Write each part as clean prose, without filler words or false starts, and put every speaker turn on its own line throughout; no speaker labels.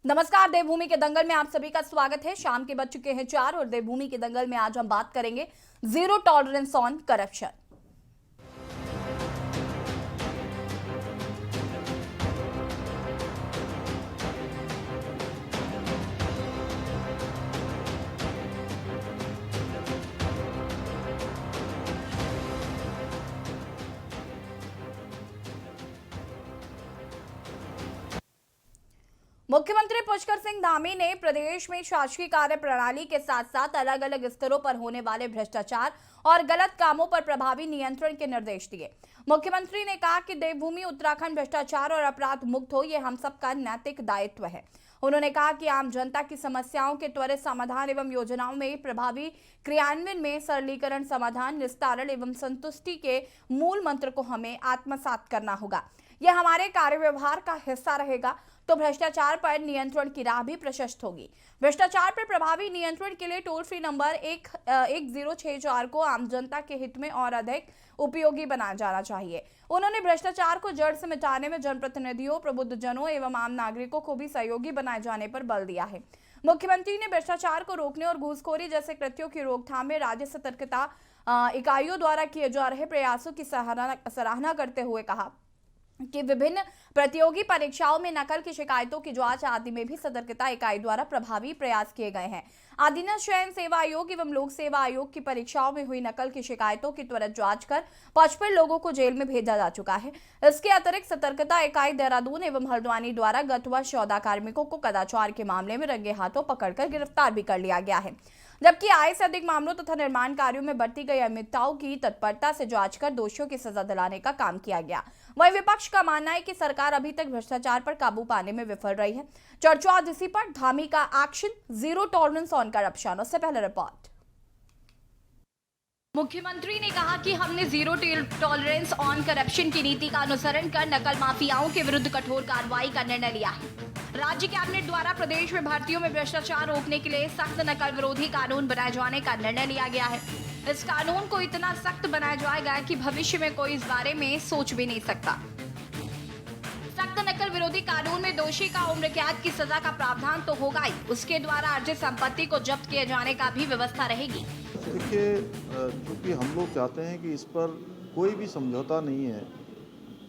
नमस्कार। देवभूमि के दंगल में आप सभी का स्वागत है। शाम के बज चुके हैं 4 और देवभूमि के दंगल में आज हम बात करेंगे जीरो टॉलरेंस ऑन करप्शन। मुख्यमंत्री पुष्कर सिंह धामी ने प्रदेश में शासकीय कार्य प्रणाली के साथ साथ अलग अलग स्तरों पर होने वाले भ्रष्टाचार और गलत कामों पर प्रभावी नियंत्रण के निर्देश दिए। मुख्यमंत्री ने कहा कि देवभूमि उत्तराखंड भ्रष्टाचार और अपराध मुक्त हो, ये हम सबका नैतिक दायित्व है। उन्होंने कहा कि आम जनता की समस्याओं के त्वरित समाधान एवं योजनाओं में प्रभावी क्रियान्वयन में सरलीकरण, समाधान, निस्तारण एवं संतुष्टि के मूल मंत्र को हमें आत्मसात करना होगा। यह हमारे कार्य व्यवहार का हिस्सा रहेगा तो भ्रष्टाचार पर नियंत्रण की राह भी प्रशस्त होगी। भ्रष्टाचार पर प्रभावी नियंत्रण के लिए टोल फ्री नंबर 1064 को आम जनता के हित में और अधिक उपयोगी बनाया जाना चाहिए। उन्होंने भ्रष्टाचार को जड़ से मिटाने में जनप्रतिनिधियों, प्रबुद्ध जनों एवं आम नागरिकों को भी सहयोगी बनाए जाने पर बल दिया है। मुख्यमंत्री ने भ्रष्टाचार को रोकने और घूसखोरी जैसे कृत्यों की रोकथाम में राज्य सतर्कता इकाइयों द्वारा किए जा रहे प्रयासों की सराहना करते हुए कहा कि विभिन्न प्रतियोगी परीक्षाओं में नकल की शिकायतों की जांच आदि में भी सतर्कता इकाई द्वारा प्रभावी प्रयास किए गए हैं। अधीनस्थ चयन सेवा आयोग एवं लोक सेवा आयोग की परीक्षाओं में हुई नकल की शिकायतों की त्वरित जांच कर 55 लोगों को जेल में भेजा जा चुका है। इसके अतिरिक्त सतर्कता इकाई देहरादून एवं हल्द्वानी द्वारा गत वर्ष 14 कार्मिकों को कदाचार के मामले में रंगे हाथों पकड़कर गिरफ्तार भी कर लिया गया है, जबकि आय से अधिक मामलों तथा निर्माण कार्यों में बरती गई अनियमितताओं की तत्परता से जांच कर दोषियों की सजा दिलाने का काम किया गया। वहीं विपक्ष का मानना है कि सरकार अभी तक भ्रष्टाचार पर काबू पाने में विफल रही है। चर्चा आज इसी पर। धामी का action, zero tolerance on corruption. उससे पहले रिपोर्ट। मुख्यमंत्री ने कहा कि हमने जीरो टॉलरेंस ऑन करप्शन की नीति का अनुसरण कर नकल माफियाओं के विरुद्ध कठोर कार्रवाई का निर्णय लिया है। राज्य कैबिनेट द्वारा प्रदेश में भर्तियों में भ्रष्टाचार रोकने के लिए सख्त नकल विरोधी कानून बनाए जाने का निर्णय लिया गया है। इस कानून को इतना सख्त बनाया जाएगा कि भविष्य में कोई इस बारे में सोच भी नहीं सकता। सख्त नकल विरोधी कानून में दोषी का उम्र कैद की सजा का प्रावधान तो होगा ही, उसके द्वारा अर्जित संपत्ति को जब्त किए जाने का भी व्यवस्था रहेगी।
देखिए, क्योंकि हम लोग चाहते हैं कि इस पर कोई भी समझौता नहीं है,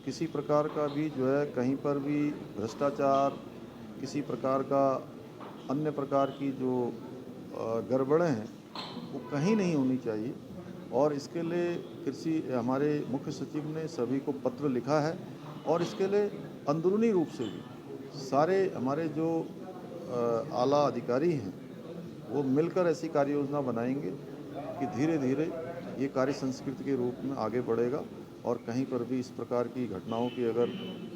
किसी प्रकार का भी जो है कहीं पर भी भ्रष्टाचार, किसी प्रकार का अन्य प्रकार की जो गड़बड़ें हैं वो कहीं नहीं होनी चाहिए। और इसके लिए कृषि हमारे मुख्य सचिव ने सभी को पत्र लिखा है और इसके लिए अंदरूनी रूप से भी सारे हमारे जो आला अधिकारी हैं वो मिलकर ऐसी कार्य योजना बनाएंगे कि धीरे धीरे ये कार्य संस्कृति के रूप में आगे बढ़ेगा और कहीं पर भी इस प्रकार की घटनाओं की अगर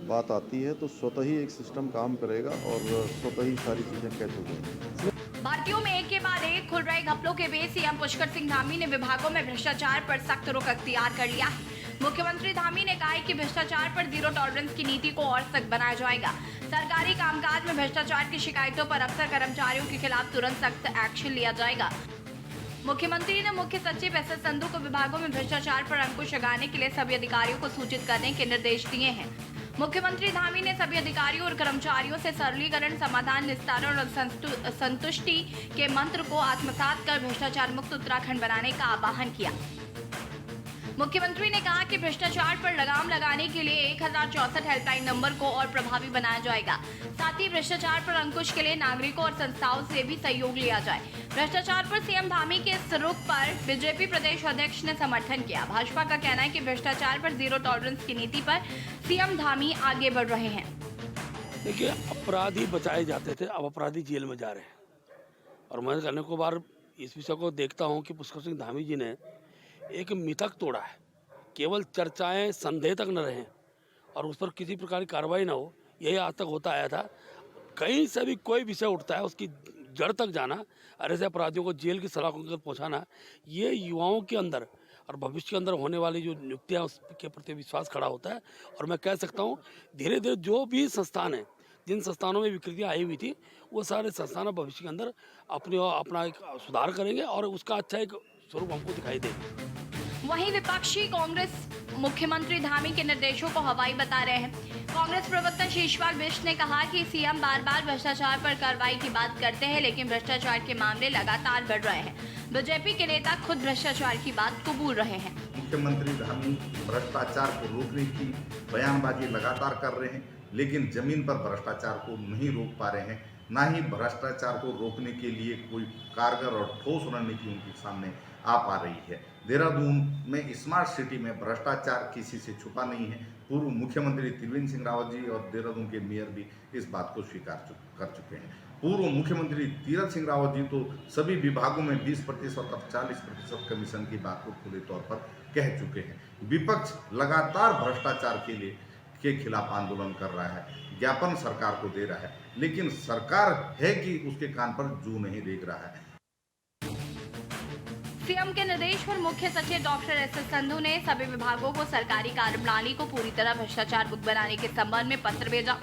बात आती है तो स्वतः ही एक सिस्टम काम करेगा और स्वतः ही सारी चीज़ें कैच हो जाएंगी।
भर्तियों में एक के बाद एक खुल रहे घपलों के बीच सीएम पुष्कर सिंह धामी ने विभागों में भ्रष्टाचार पर सख्त रुख अख्तियार कर लिया है। मुख्यमंत्री धामी ने कहा कि भ्रष्टाचार पर जीरो टॉलरेंस की नीति को और सख्त बनाया जाएगा। सरकारी कामकाज में भ्रष्टाचार की शिकायतों पर अफसर कर्मचारियों के खिलाफ तुरंत सख्त एक्शन लिया जाएगा। मुख्यमंत्री ने मुख्य सचिव एस.एस. संधू को विभागों में भ्रष्टाचार पर अंकुश लगाने के लिए सभी अधिकारियों को सूचित करने के निर्देश दिए हैं। मुख्यमंत्री धामी ने सभी अधिकारियों और कर्मचारियों से सरलीकरण, समाधान, निस्तारण और संतुष्टि के मंत्र को आत्मसात कर भ्रष्टाचार मुक्त उत्तराखंड बनाने का आह्वान किया। मुख्यमंत्री ने कहा कि भ्रष्टाचार पर लगाम लगाने के लिए 1064 हेल्पलाइन नंबर को और प्रभावी बनाया जाएगा। साथ ही भ्रष्टाचार पर अंकुश के लिए नागरिकों और संस्थाओं से भी सहयोग लिया जाए। भ्रष्टाचार पर सीएम धामी के इस रुख पर बीजेपी प्रदेश अध्यक्ष ने समर्थन किया। भाजपा का कहना है कि भ्रष्टाचार पर जीरो टॉलरेंस की नीति पर सीएम धामी आगे बढ़ रहे हैं।
देखिए, अपराधी बचाए जाते थे, अब अपराधी जेल में जा रहे हैं। और मैं करने को बार इस विषय को देखता हूँ कि पुष्कर सिंह धामी जी ने एक मिथक तोड़ा है। केवल चर्चाएं संदेह तक न रहें और उस पर किसी प्रकार की कार्रवाई ना हो, यही आज तक होता आया था। कहीं से भी कोई विषय उठता है उसकी जड़ तक जाना और ऐसे अपराधियों को जेल की सलाखों तक पहुँचाना, ये युवाओं के अंदर और भविष्य के अंदर होने वाली जो नियुक्तियाँ उसके प्रति विश्वास खड़ा होता है। और मैं कह सकता हूँ धीरे धीरे जो भी संस्थान है, जिन संस्थानों में विकृतियाँ आई हुई थी, वो सारे संस्थान भविष्य के अंदर अपना एक सुधार करेंगे और उसका अच्छा एक स्वरूप हमको दिखाई देगा।
वहीं विपक्षी कांग्रेस मुख्यमंत्री धामी के निर्देशों को हवाई बता रहे हैं। कांग्रेस प्रवक्ता शीशपाल बिष्ट ने कहा कि सीएम बार बार भ्रष्टाचार पर कार्रवाई की बात करते हैं, लेकिन भ्रष्टाचार के मामले लगातार बढ़ रहे हैं। बीजेपी के नेता खुद भ्रष्टाचार की बात कबूल रहे हैं।
मुख्यमंत्री धामी भ्रष्टाचार को रोकने की बयानबाजी लगातार कर रहे हैं, लेकिन जमीन पर भ्रष्टाचार को नहीं रोक पा रहे हैं। ना ही भ्रष्टाचार को रोकने के लिए कोई कारगर और ठोस रणनीति उनके सामने आ पा रही है। देहरादून में स्मार्ट सिटी में भ्रष्टाचार किसी से छुपा नहीं है। पूर्व मुख्यमंत्री त्रिवेंद्र सिंह रावत जी और देहरादून के मेयर भी इस बात को स्वीकार कर चुके हैं। पूर्व मुख्यमंत्री तीरथ सिंह रावत जी तो सभी विभागों में 20% और 40% कमीशन की बात को खुले तौर पर कह चुके हैं। विपक्ष लगातार भ्रष्टाचार के खिलाफ आंदोलन कर रहा है, ज्ञापन सरकार को दे रहा है, लेकिन सरकार है कि उसके कान पर जू नहीं देख रहा है।
सीएम के निर्देश पर मुख्य सचिव डॉक्टर एस संधू ने सभी विभागों को सरकारी कार्यप्रणाली को पूरी तरह भ्रष्टाचार मुक्त बनाने के संबंध में पत्र भेजा।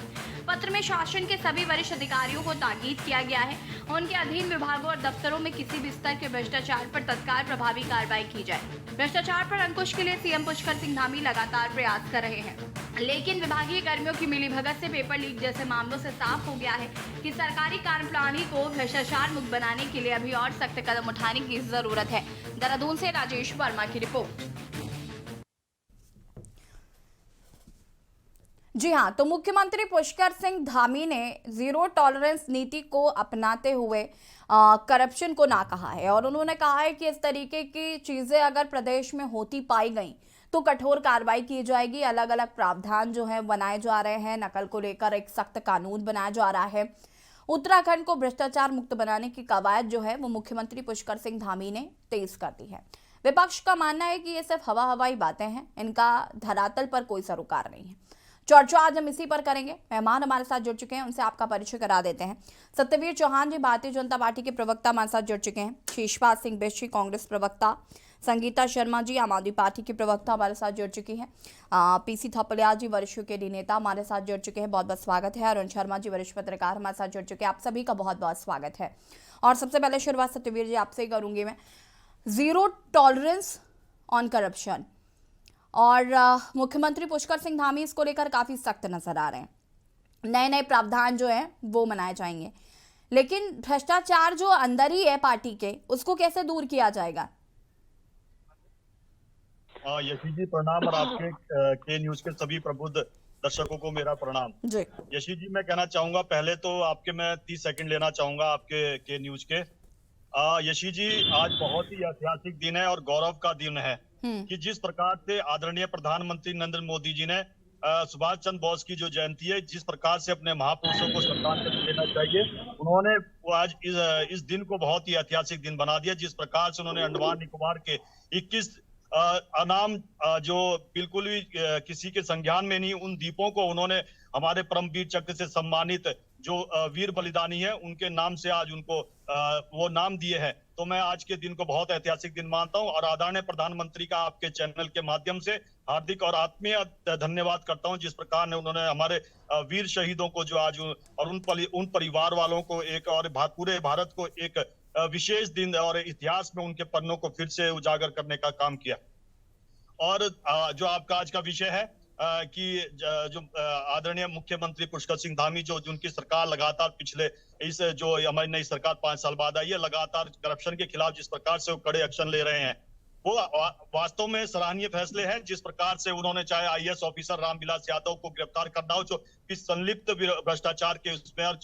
पत्र में शासन के सभी वरिष्ठ अधिकारियों को ताकीद किया गया है, उनके अधीन विभागों और दफ्तरों में किसी भी स्तर के भ्रष्टाचार पर तत्काल प्रभावी कार्रवाई की जाए। भ्रष्टाचार पर अंकुश के लिए सीएम पुष्कर सिंह धामी लगातार प्रयास कर रहे हैं, लेकिन विभागीय कर्मियों की मिलीभगत से पेपर लीक जैसे मामलों से साफ हो गया है कि सरकारी कार्यप्रणाली को भ्रष्टाचार मुक्त बनाने के लिए अभी और सख्त कदम उठाने की जरूरत है। देहरादून से राजेश वर्मा की रिपोर्ट। जी हां, तो मुख्यमंत्री पुष्कर सिंह धामी ने जीरो टॉलरेंस नीति को अपनाते हुए करप्शन को ना कहा है और उन्होंने कहा है कि इस तरीके की चीजें अगर प्रदेश में होती पाई गई तो कठोर कार्रवाई की जाएगी। अलग अलग प्रावधान जो है बनाए जा रहे हैं, नकल को लेकर एक सख्त कानून बनाया जा रहा है। उत्तराखंड को भ्रष्टाचार मुक्त बनाने की कवायद जो है वो मुख्यमंत्री पुष्कर सिंह धामी ने तेज कर दी है। विपक्ष का मानना है कि ये सिर्फ हवाई बातें हैं, इनका धरातल पर कोई सरोकार नहीं है। चर्चा आज हम इसी पर करेंगे। मेहमान हमारे साथ जुड़ चुके हैं, उनसे आपका परिचय करा देते हैं। सत्यवीर चौहान जी भारतीय जनता पार्टी के प्रवक्ता हमारे साथ जुड़ चुके हैं। शीशपाल सिंह बिष्ट जी कांग्रेस प्रवक्ता, संगीता शर्मा जी आम आदमी पार्टी की प्रवक्ता हमारे साथ जुड़ चुकी हैं। पीसी थपलिया जी वरिष्ठ के नेता हमारे साथ जुड़ चुके हैं, बहुत बहुत स्वागत है। अरुण शर्मा जी वरिष्ठ पत्रकार हमारे साथ जुड़ चुके हैं, आप सभी का बहुत बहुत स्वागत है। और सबसे पहले शुरुआत सत्यवीर जी आपसे ही करूंगी मैं। जीरो टॉलरेंस ऑन करप्शन और मुख्यमंत्री पुष्कर सिंह धामी इसको लेकर काफी सख्त नजर आ रहे हैं। नए नए प्रावधान जो हैं वो बनाए जाएंगे, लेकिन भ्रष्टाचार जो अंदर ही है पार्टी के, उसको कैसे दूर किया जाएगा?
यशी जी प्रणाम और आपके के न्यूज के सभी प्रबुद्ध दर्शकों को मेरा प्रणाम
जी।
यशी जी, मैं कहना चाहूंगा पहले तो आपके मैं 30 सेकंड लेना चाहूंगा आपके के न्यूज के। यशी जी, आज बहुत ही ऐतिहासिक दिन है और गौरव का दिन है कि जिस प्रकार से आदरणीय प्रधानमंत्री नरेंद्र मोदी जी ने सुभाष चंद्र बोस की जो जयंती है, जिस प्रकार से अपने महापुरुषों को श्रद्धांजलि देना चाहिए, उन्होंने आज इस दिन को बहुत ही ऐतिहासिक दिन बना दिया। जिस प्रकार से उन्होंने अंडमान निकोबार के 21 अनाम जो बिल्कुल भी किसी के संज्ञान में नहीं, उन द्वीपों को उन्होंने हमारे परमवीर चक्र से सम्मानित जो वीर बलिदानी है उनके नाम से आज उनको वो नाम दिए हैं। तो मैं आज के दिन को बहुत ऐतिहासिक दिन मानता हूं और आदरणीय प्रधानमंत्री का आपके चैनल के माध्यम से हार्दिक और आत्मीय धन्यवाद करता हूं, जिस प्रकार ने उन्होंने हमारे वीर शहीदों को जो आज और उन परिवार वालों को एक और पूरे भारत को एक विशेष दिन और इतिहास में उनके पन्नों को फिर से उजागर करने का काम किया। और जो आपका आज का विषय है कि जो आदरणीय मुख्यमंत्री पुष्कर सिंह धामी जो उनकी सरकार लगातार पिछले इस जो हमारी नई सरकार 5 साल बाद आई है, लगातार करप्शन के खिलाफ जिस प्रकार से वो कड़े एक्शन ले रहे हैं, वो वास्तव में सराहनीय फैसले हैं। जिस प्रकार से उन्होंने चाहे आईएएस ऑफिसर रामविलास यादव को गिरफ्तार करना हो, जो संलिप्त भ्रष्टाचार के उसमें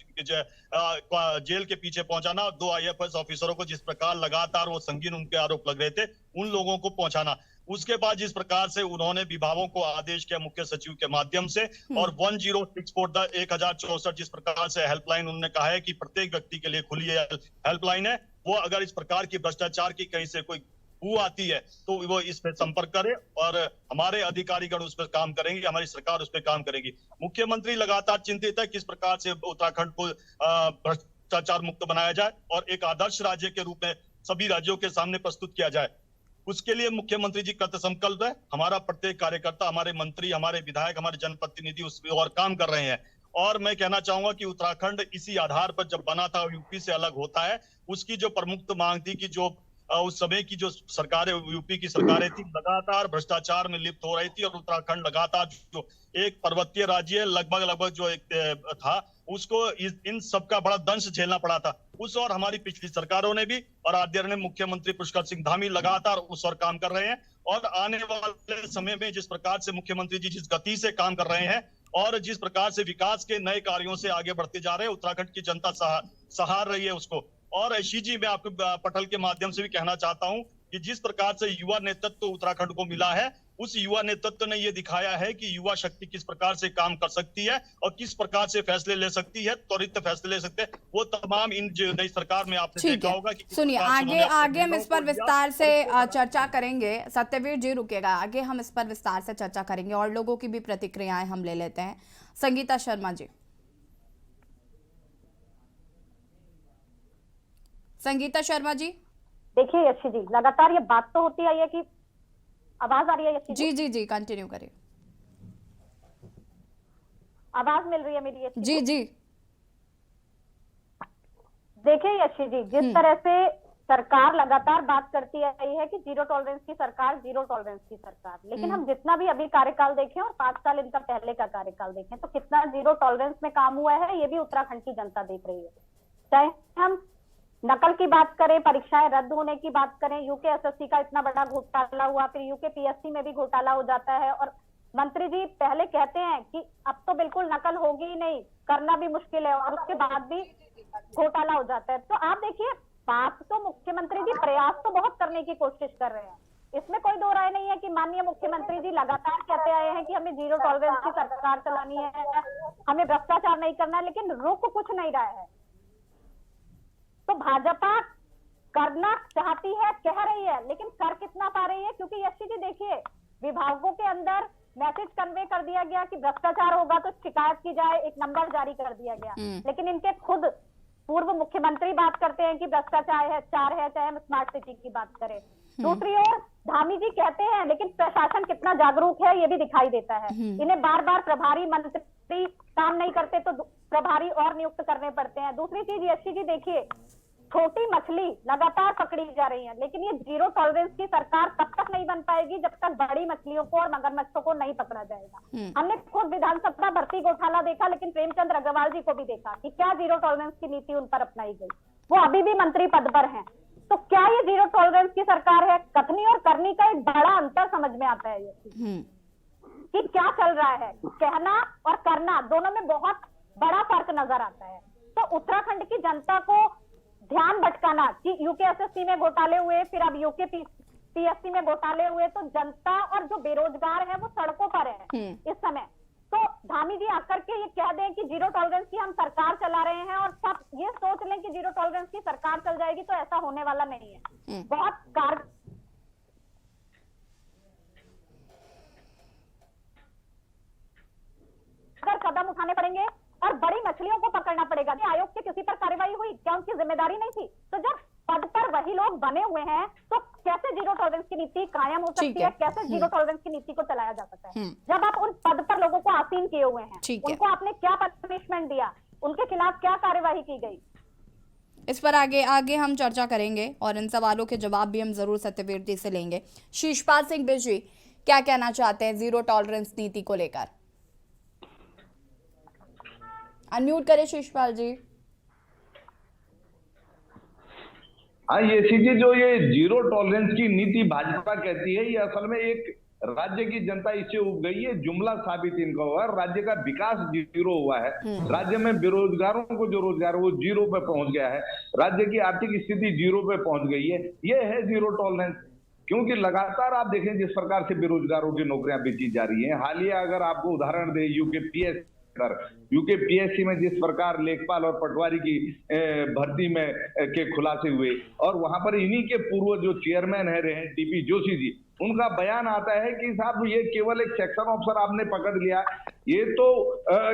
जेल के पीछे पहुंचाना, 2 आईएएस ऑफिसरों को जिस प्रकार लगातार वो संगीन उनके आरोप लग रहे थे, उन लोगों को पहुंचाना। उसके बाद जिस प्रकार से उन्होंने विभागों को आदेश किया मुख्य सचिव के माध्यम से, और 1064 जिस प्रकार से हेल्पलाइन उन्होंने कहा है कि प्रत्येक व्यक्ति के लिए खुली हेल्पलाइन है, वो अगर इस प्रकार की भ्रष्टाचार की कहीं से कोई बू आती है तो वो इस पे संपर्क करे और हमारे अधिकारीगण उस पर काम करेंगे, हमारी सरकार उस पर काम करेगी। मुख्यमंत्री लगातार चिंतित है किस प्रकार से उत्तराखंड को भ्रष्टाचार मुक्त बनाया जाए और एक आदर्श राज्य के रूप में सभी राज्यों के सामने प्रस्तुत किया जाए। उसके लिए मुख्यमंत्री जी कृत संकल्प है। हमारा प्रत्येक कार्यकर्ता, हमारे मंत्री, हमारे विधायक, हमारे जनप्रतिनिधि उस पर और काम कर रहे हैं। और मैं कहना चाहूंगा कि उत्तराखंड इसी आधार पर जब बना था, यूपी से अलग होता है, उसकी जो प्रमुख मांग थी कि जो उस समय की जो सरकारें, यूपी की सरकारें थी, लगातार भ्रष्टाचार में लिप्त हो रही थी और उत्तराखंड लगातार जो एक पर्वतीय राज्य है, लगभग जो एक था, उसको इन सब का बड़ा दंश झेलना पड़ा था उस, और हमारी पिछली सरकारों ने भी, और आदरणीय मुख्यमंत्री पुष्कर सिंह धामी लगातार उस और काम कर रहे हैं। और आने वाले समय में जिस प्रकार से मुख्यमंत्री जी जिस गति से काम कर रहे हैं और जिस प्रकार से विकास के नए कार्यों से आगे बढ़ते जा रहे हैं, उत्तराखंड की जनता सहार रही है उसको। और ऐशी जी, मैं आपको पटल के माध्यम से भी कहना चाहता हूं कि जिस प्रकार से युवा नेतृत्व उत्तराखंड को मिला है, उस युवा नेतृत्व ने ये दिखाया है कि युवा शक्ति किस प्रकार से काम कर सकती है और किस प्रकार से फैसले ले सकती है, त्वरित फैसले ले सकते हैं। वो तमाम इन जो नई सरकार में आपने
ठीक
देखा
है।
होगा कि
सुनिए, आगे हम इस पर विस्तार से चर्चा करेंगे। सत्यवीर जी रुकेगा, आगे हम इस पर विस्तार से चर्चा करेंगे और लोगों की भी प्रतिक्रियाएं हम ले लेते हैं। संगीता शर्मा जी, संगीता शर्मा जी।
देखिए यशी जी, लगातार ये बात तो होती आई है कि आवाज आ रही है यशी
जी जी जी, कंटिन्यू करिए।
आवाज मिल रही है मेरी यशी
जी जी।
देखिए यशी जी, जिस तरह से सरकार लगातार बात करती आई है कि जीरो टॉलरेंस की सरकार, जीरो टॉलरेंस की सरकार, लेकिन हम जितना भी अभी कार्यकाल देखें और 5 साल इनका पहले का कार्यकाल देखें तो कितना जीरो टॉलरेंस में काम हुआ है, ये भी उत्तराखंड की जनता देख रही है। चाहे हम नकल की बात करें, परीक्षाएं रद्द होने की बात करें, यूकेएसएससी का इतना बड़ा घोटाला हुआ, फिर यूकेपीएससी में भी घोटाला हो जाता है और मंत्री जी पहले कहते हैं कि अब तो बिल्कुल नकल होगी ही नहीं, करना भी मुश्किल है, और उसके बाद भी घोटाला हो जाता है। तो आप देखिए, बात तो मुख्यमंत्री जी प्रयास तो बहुत करने की कोशिश कर रहे हैं, इसमें कोई दो राय नहीं है कि माननीय मुख्यमंत्री जी लगातार कहते आए हैं कि हमें जीरो टॉलरेंस की सरकार चलानी है, हमें भ्रष्टाचार नहीं करना है, लेकिन रुक कुछ नहीं रहा है। तो भाजपा करना चाहती है, कह रही है, लेकिन कर कितना पा रही है? क्योंकि यशी जी देखिए, विभागों के अंदर मैसेज कन्वे कर दिया गया कि भ्रष्टाचार होगा तो शिकायत की जाए, एक नंबर जारी कर दिया गया, लेकिन इनके खुद पूर्व मुख्यमंत्री बात करते हैं कि भ्रष्टाचार है, चाहे हम स्मार्ट सिटी की बात करें। दूसरी ओर धामी जी कहते हैं, लेकिन प्रशासन कितना जागरूक है ये भी दिखाई देता है। इन्हें बार बार प्रभारी मंत्री काम नहीं करते तो प्रभारी और नियुक्त करने पड़ते हैं। दूसरी चीज यशी जी देखिए, छोटी मछली लगातार पकड़ी जा रही है, लेकिन ये जीरो टॉलरेंस की सरकार तब तक नहीं बन पाएगी जब तक बड़ी मछलियों को और मगरमच्छों को नहीं पकड़ा जाएगा। हमने खुद विधानसभा भर्ती घोटाला देखा, लेकिन प्रेमचंद अग्रवाल जी को भी देखा कि क्या जीरो टॉलरेंस की नीति उन पर अपनाई गई, वो अभी भी मंत्री पद पर हैं। तो क्या ये जीरो टॉलरेंस की सरकार है? कथनी और करनी का एक बड़ा अंतर समझ में आता है ये कि क्या चल रहा है, कहना और करना दोनों में बहुत बड़ा फर्क नजर आता है। तो उत्तराखंड की जनता को ध्यान भटकाना कि यूकेएसएससी में घोटाले हुए, फिर अब यूकेपीएससी में घोटाले हुए, तो जनता और जो बेरोजगार है वो सड़कों पर है इस समय। तो धामी जी आकर के ये कह दें कि जीरो टॉलरेंस की हम सरकार चला रहे हैं और सब ये सोच लें कि जीरो टॉलरेंस की सरकार चल जाएगी, तो ऐसा होने वाला नहीं है। बहुत कदम उठाने पड़ेंगे और बड़ी मछलियों को पकड़ना पड़ेगा। कि आयोग से किसी पर कार्रवाई हुई, क्या उनकी जिम्मेदारी नहीं थी? तो जब पद पर वही लोग बने हुए हैं तो कैसे जीरो टॉलरेंस की नीति कायम हो सकती है? कैसे जीरो टॉलरेंस की नीति को चलाया जा सकता है जब आप उन पद पर लोगों को आसीन किए हुए हैं? उनको आपने क्या पनिशमेंट दिया, उनके खिलाफ क्या कार्यवाही की गई?
इस पर आगे हम चर्चा करेंगे और इन सवालों के जवाब भी हम जरूर सत्यवीर जी से लेंगे। शीशपाल सिंह बिज जी क्या कहना चाहते हैं जीरो टॉलरेंस नीति को लेकर? अनम्यूट करें शीशपाल जी।
हाँ, ये चीजें जो ये जीरो टॉलरेंस की नीति भाजपा कहती है, ये असल में एक राज्य की जनता इससे उब गई है, जुमला साबित इनका हुआ है। राज्य का विकास जीरो हुआ है, राज्य में बेरोजगारों को जो रोजगार वो जीरो पे पहुंच गया है, राज्य की आर्थिक स्थिति जीरो पे पहुंच गई है। ये है जीरो टॉलरेंस। क्योंकि लगातार आप देखें जिस प्रकार से बेरोजगारों की नौकरियां बेची जा रही हैं। हालिया अगर आपको उदाहरण दे, यूकेपीएससी में जिस प्रकार लेखपाल और पटवारी की भर्ती में के खुलासे हुए, और वहां पर इन्हीं के पूर्व जो चेयरमैन है रहे टीपी जोशी जी, उनका बयान आता है कि साहब ये केवल एक सेक्शन ऑफिसर आपने पकड़ लिया, ये तो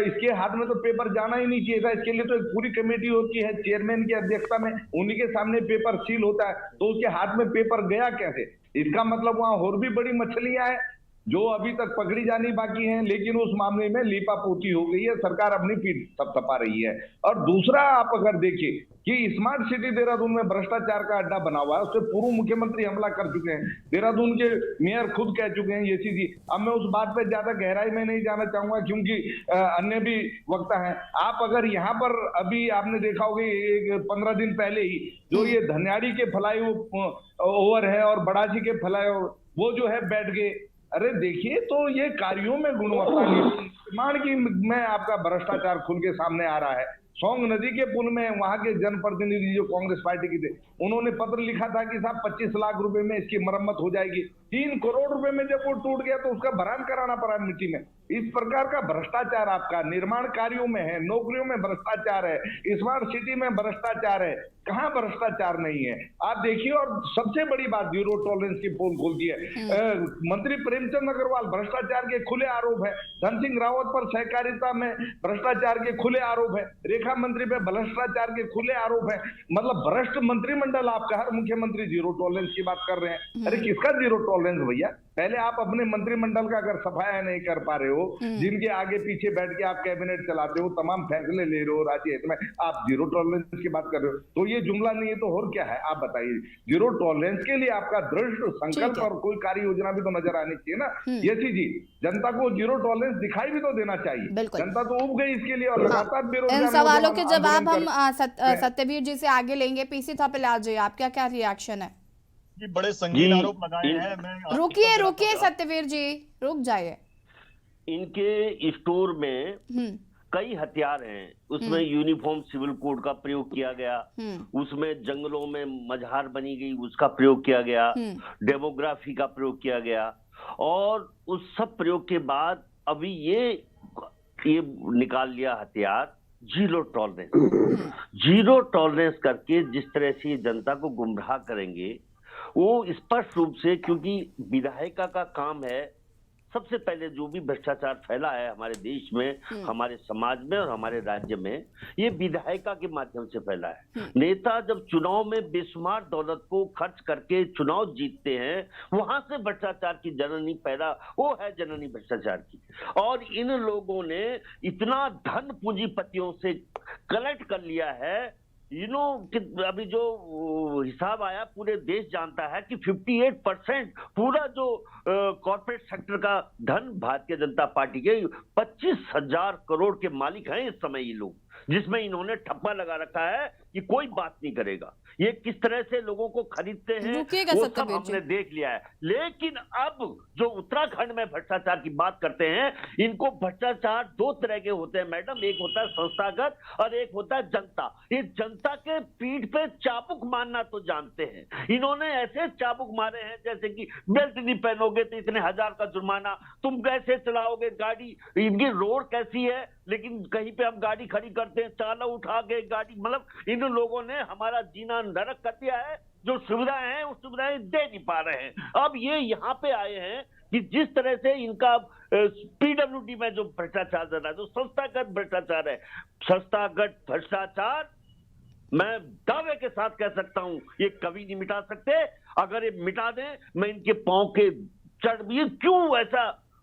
इसके हाथ में तो पेपर जाना ही नहीं चाहिए था, इसके लिए तो एक पूरी कमेटी होती है चेयरमैन की अध्यक्षता में, उन्हीं के सामने पेपर सील होता है, तो उसके हाथ में पेपर गया कैसे? इसका मतलब वहां और भी बड़ी मछलियां हैं। जो अभी तक पकड़ी जानी बाकी है, लेकिन उस मामले में लीपापोती हो गई है, सरकार अपनी पीठ थपथपा रही है। और दूसरा, आप अगर देखिए कि स्मार्ट सिटी देहरादून में भ्रष्टाचार का अड्डा बना हुआ है, उससे पूर्व मुख्यमंत्री हमला कर चुके हैं, देहरादून के मेयर खुद कह चुके हैं ये चीज। अब मैं उस बात पे ज्यादा गहराई में नहीं जाना चाहूंगा क्योंकि अन्य भी वक्ता है। आप अगर यहाँ पर अभी आपने देखा होगा 15 दिन पहले ही जो ये धनियाड़ी के फ्लाईओवर है और बड़ासी के फ्लाईओवर, वो जो है बैठ गए। अरे देखिए, तो ये कार्यों में गुणवत्ता निर्माण की में आपका भ्रष्टाचार खुल के सामने आ रहा है। सोंग नदी के पुल में वहां के जनप्रतिनिधि जो कांग्रेस पार्टी के थे, उन्होंने पत्र लिखा था कि साहब 25 लाख रुपए में इसकी मरम्मत हो जाएगी। 3 करोड़ रुपए में जब वो टूट गया तो उसका भरान कराना पड़ा मिट्टी में। इस प्रकार का भ्रष्टाचार आपका निर्माण कार्यों में है, नौकरियों में भ्रष्टाचार है, स्मार्ट सिटी में भ्रष्टाचार है, कहाँ भ्रष्टाचार नहीं है आप देखिए। और सबसे बड़ी बात, जीरो टॉलरेंस की पोल खोलती है। मंत्री प्रेमचंद अग्रवाल, भ्रष्टाचार के खुले आरोप है। धन सिंह रावत पर सहकारिता में भ्रष्टाचार के खुले आरोप है। रेखा मंत्री पे भ्रष्टाचार के खुले आरोप है। मतलब भ्रष्ट मंत्रिमंडल आपका, हर मुख्यमंत्री जीरो टॉलरेंस की बात कर रहे हैं। अरे किसका जीरो टॉलरेंस भैया? पहले आप अपने मंत्रिमंडल का अगर सफाया नहीं कर पा रहे हो, जिनके आगे पीछे बैठ के आप कैबिनेट चलाते हो, तमाम फैसले ले रहे हो राज्य हित में, आप जीरो टॉलरेंस की बात कर रहे हो, तो ये जुमला नहीं है तो और क्या है? आप बताइए। जीरो टॉलरेंस के लिए आपका दृढ़ संकल्प और कोई कार्य योजना भी तो नजर आनी चाहिए ना। ये जी, जनता को जीरो टॉलरेंस दिखाई भी तो देना चाहिए। जनता तो उब गई इसके लिए और लगातार बेरोजगार।
इन सवालों के जवाब हम सत्यवीर जी से आगे लेंगे। पीसी थापे जी, आपका क्या रिएक्शन है?
जी, बड़े संगीन आरोप लगाए हैं। मैं
रुकिए सत्यवीर जी, रुक जाइए।
इनके स्टोर में कई हथियार हैं, उसमें यूनिफॉर्म सिविल कोड का प्रयोग किया गया, उसमें जंगलों में मझार बनी गई उसका प्रयोग किया गया, डेमोग्राफी का प्रयोग किया गया, और उस सब प्रयोग के बाद अभी ये निकाल लिया हथियार जीरो टॉलरेंस। जीरो टॉलरेंस करके जिस तरह से जनता को गुमराह करेंगे वो स्पष्ट रूप से, क्योंकि विधायिका का काम है सबसे पहले जो भी भ्रष्टाचार फैला है हमारे देश में, हमारे समाज में और हमारे राज्य में, ये विधायिका के माध्यम से फैला है। नेता जब चुनाव में बेशुमार दौलत को खर्च करके चुनाव जीतते हैं, वहां से भ्रष्टाचार की जननी पैदा, वो है जननी भ्रष्टाचार की। और इन लोगों ने इतना धन पूंजीपतियों से कलेक्ट कर लिया है, अभी जो हिसाब आया, पूरे देश जानता है कि 58% पूरा जो कॉर्पोरेट सेक्टर का धन भारतीय जनता पार्टी के 25,000 करोड़ के मालिक हैं इस समय ये लोग, जिसमें इन्होंने ठप्पा लगा रखा है कि कोई बात नहीं करेगा। ये किस तरह से लोगों को खरीदते हैं वो सब हमने देख लिया है। लेकिन अब जो उत्तराखंड में भ्रष्टाचार की बात करते हैं, इनको भ्रष्टाचार दो तरह के होते हैं मैडम, एक होता है संस्थागत और एक होता है जनता। ये जनता के पीठ पे चाबुक मारना तो जानते हैं, इन्होंने ऐसे चाबुक मारे हैं जैसे कि बेल्ट नहीं पहनोगे तो इतने हजार का जुर्माना, तुम कैसे चलाओगे गाड़ी, इनकी रोड कैसी है, लेकिन कहीं पे हम गाड़ी खड़ी करते हैं चाला उठा के गाड़ी, मतलब इन लोगों ने हमारा जीना नरक कर दिया है। जो सुविधाएं हैं उस सुविधाएं दे नहीं पा रहे हैं। अब ये यहाँ पे आए हैं कि जिस तरह से इनका पीडब्ल्यूडी में जो भ्रष्टाचार चल रहा है, जो संस्थागत भ्रष्टाचार है, संस्थागत भ्रष्टाचार मैं दावे के साथ कह सकता हूं ये कभी नहीं मिटा सकते। अगर ये मिटा दें, मैं इनके पांव के चढ़, क्यों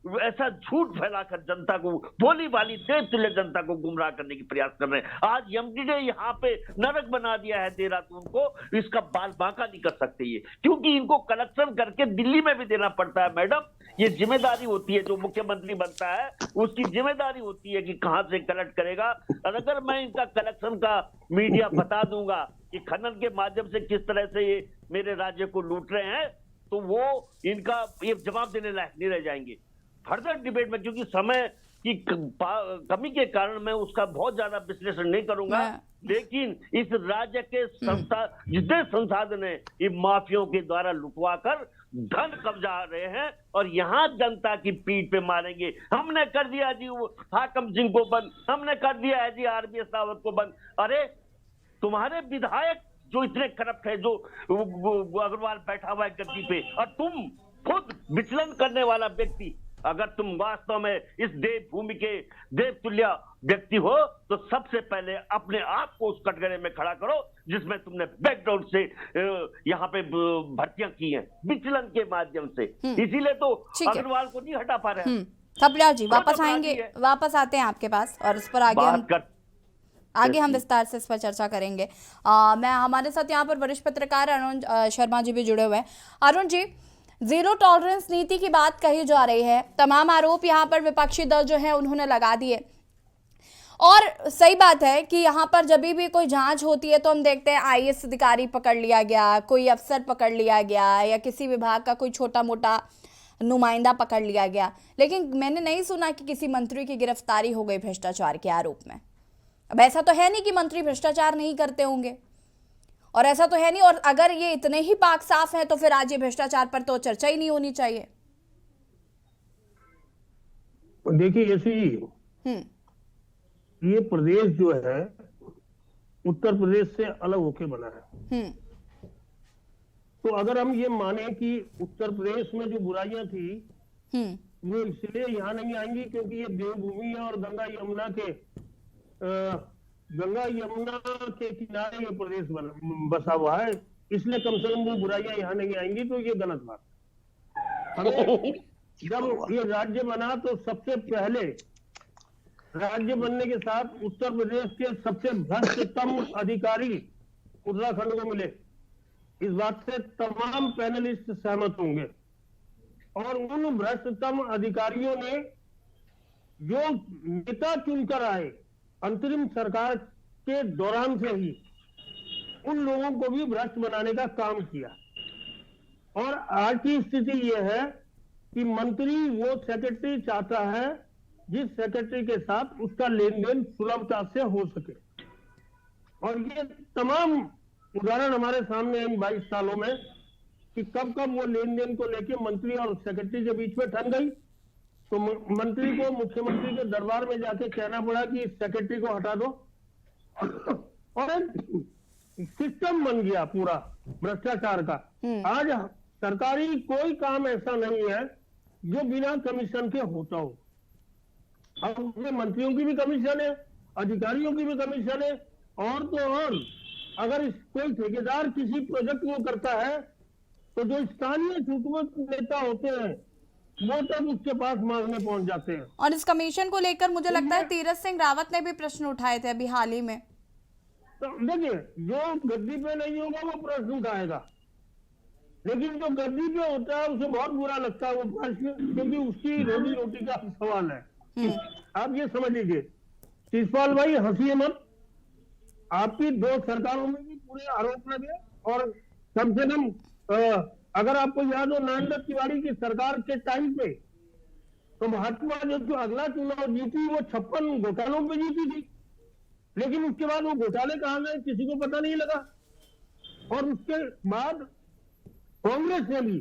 ऐसा झूठ फैलाकर जनता को, बोली वाली देव तुल्य जनता को गुमराह करने की प्रयास कर रहे हैं। आज एमडी ने यहाँ पे नरक बना दिया है देहरादून को, इसका बाल बांका नहीं कर सकते ये, क्योंकि इनको कलेक्शन करके दिल्ली में भी देना पड़ता है मैडम। ये जिम्मेदारी होती है, जो मुख्यमंत्री बनता है उसकी जिम्मेदारी होती है कि कहां से कलेक्ट करेगा। और अगर मैं इनका कलेक्शन का मीडिया बता दूंगा कि खनन के माध्यम से किस तरह से ये मेरे राज्य को लूट रहे हैं, तो वो इनका ये जवाब देने लायक नहीं रह जाएंगे फर्दर डिबेट में, क्योंकि समय की कमी के कारण मैं उसका बहुत ज्यादा विश्लेषण नहीं करूंगा। लेकिन इस राज्य के जितने संसाधन है ये माफियों के द्वारा लुटवा कर धन कब्जा रहे हैं और यहाँ जनता की पीठ पे मारेंगे। हमने कर दिया जी वो हाकम सिंह को बंद, हमने कर दिया है जी आरबीएस रावत को बंद। अरे तुम्हारे विधायक जो इतने करप्ट है, जो अग्रवाल बैठा हुआ है गद्दी पे, और तुम खुद विचलन करने वाला व्यक्ति, अगर तुम वास्तव में इस देवभूमि के देवतुल्य व्यक्ति हो तो सबसे पहले अपने आप को उस कटघरे में खड़ा करो जिसमें तुमने बैकग्राउंड से यहाँ पे भर्तियां की हैं विचलन के माध्यम से। इसीलिए तो
ठीक है।
अग्रवाल को नहीं हटा पा रहे हैं।
थपलियाल जी वापस
अपराधी
आएंगे,
है।
वापस आते हैं आपके पास और इस पर आगे हम विस्तार से इस पर चर्चा करेंगे। मैं हमारे साथ यहाँ पर वरिष्ठ पत्रकार अरुण शर्मा जी भी जुड़े हुए हैं। अरुण जी, जीरो टॉलरेंस नीति की बात कही जा रही है, तमाम आरोप यहाँ पर विपक्षी दल जो है उन्होंने लगा दिए, और सही बात है कि यहाँ पर जब भी कोई जांच होती है तो हम देखते हैं आईएएस अधिकारी पकड़ लिया गया, कोई अफसर पकड़ लिया गया, या किसी विभाग का कोई छोटा मोटा नुमाइंदा पकड़ लिया गया, लेकिन मैंने नहीं सुना कि किसी मंत्री की गिरफ्तारी हो गई भ्रष्टाचार के आरोप में। अब ऐसा तो है नहीं कि मंत्री भ्रष्टाचार नहीं करते होंगे, और ऐसा तो है नहीं, और अगर ये इतने ही पाक साफ हैं तो फिर आज ये भ्रष्टाचार पर तो चर्चा ही नहीं होनी चाहिए।
देखिए यशी, ये प्रदेश जो है उत्तर प्रदेश से अलग होके बना है। तो अगर हम ये माने कि उत्तर प्रदेश में जो बुराइयां थी वो इसलिए यहाँ नहीं आएंगी क्योंकि ये देवभूमि है और गंगा यमुना के किनारे ये प्रदेश बसा हुआ है, इसलिए कम से कम वो बुराइयां यहाँ नहीं आएंगी, तो ये गलत बात है। हमें जब ये राज्य बना तो सबसे पहले राज्य बनने के साथ उत्तर प्रदेश के सबसे भ्रष्टतम अधिकारी उत्तराखंड को मिले, इस बात से तमाम पैनलिस्ट सहमत होंगे। और उन भ्रष्टतम अधिकारियों ने जो नेता चुनकर आए अंतरिम सरकार के दौरान से ही उन लोगों को भी भ्रष्ट बनाने का काम किया। और आज की स्थिति यह है कि मंत्री वो सेक्रेटरी चाहता है जिस सेक्रेटरी के साथ उसका लेन देन सुलभता से हो सके। और ये तमाम उदाहरण हमारे सामने इन 22 सालों में कि कब कब वो लेन देन को लेके मंत्री और सेक्रेटरी के बीच में ठन गई, तो मंत्री को मुख्यमंत्री के दरबार में जाके कहना पड़ा कि सेक्रेटरी को हटा दो, और सिस्टम बन गया पूरा भ्रष्टाचार का। आज सरकारी कोई काम ऐसा नहीं है जो बिना कमीशन के होता हो। अब उसमें मंत्रियों की भी कमीशन है, अधिकारियों की भी कमीशन है, और तो और अगर कोई ठेकेदार किसी प्रोजेक्ट को करता है तो जो स्थानीय सूचना नेता होते हैं वो तब उसके पास मांगने पहुंच जाते हैं।
और इस कमीशन को लेकर मुझे लगता है तीरथ सिंह रावत ने भी प्रश्न उठाए थे अभी हाल ही में।
तो देखिए, जो गद्दी पे नहीं होगा वो प्रश्न उठाएगा, लेकिन जो गद्दी पे होता है उसे बहुत बुरा लगता है वो प्रश्न, क्योंकि उसकी रोजी रोटी का सवाल है। आप ये समझ लीजिए शिषपाल भाई, हंसिए मत, आपकी 2 सरकारों में भी पूरे आरोप लगे, और कम से कम अगर आपको याद हो नरेंद्र तिवारी की सरकार के टाइम पे तो भाजपा जो अगला चुनाव जीती वो 56 घोटालों पे जीती थी, लेकिन उसके बाद वो घोटाले कहाँ गए किसी को पता नहीं लगा। और उसके बाद कांग्रेस ने भी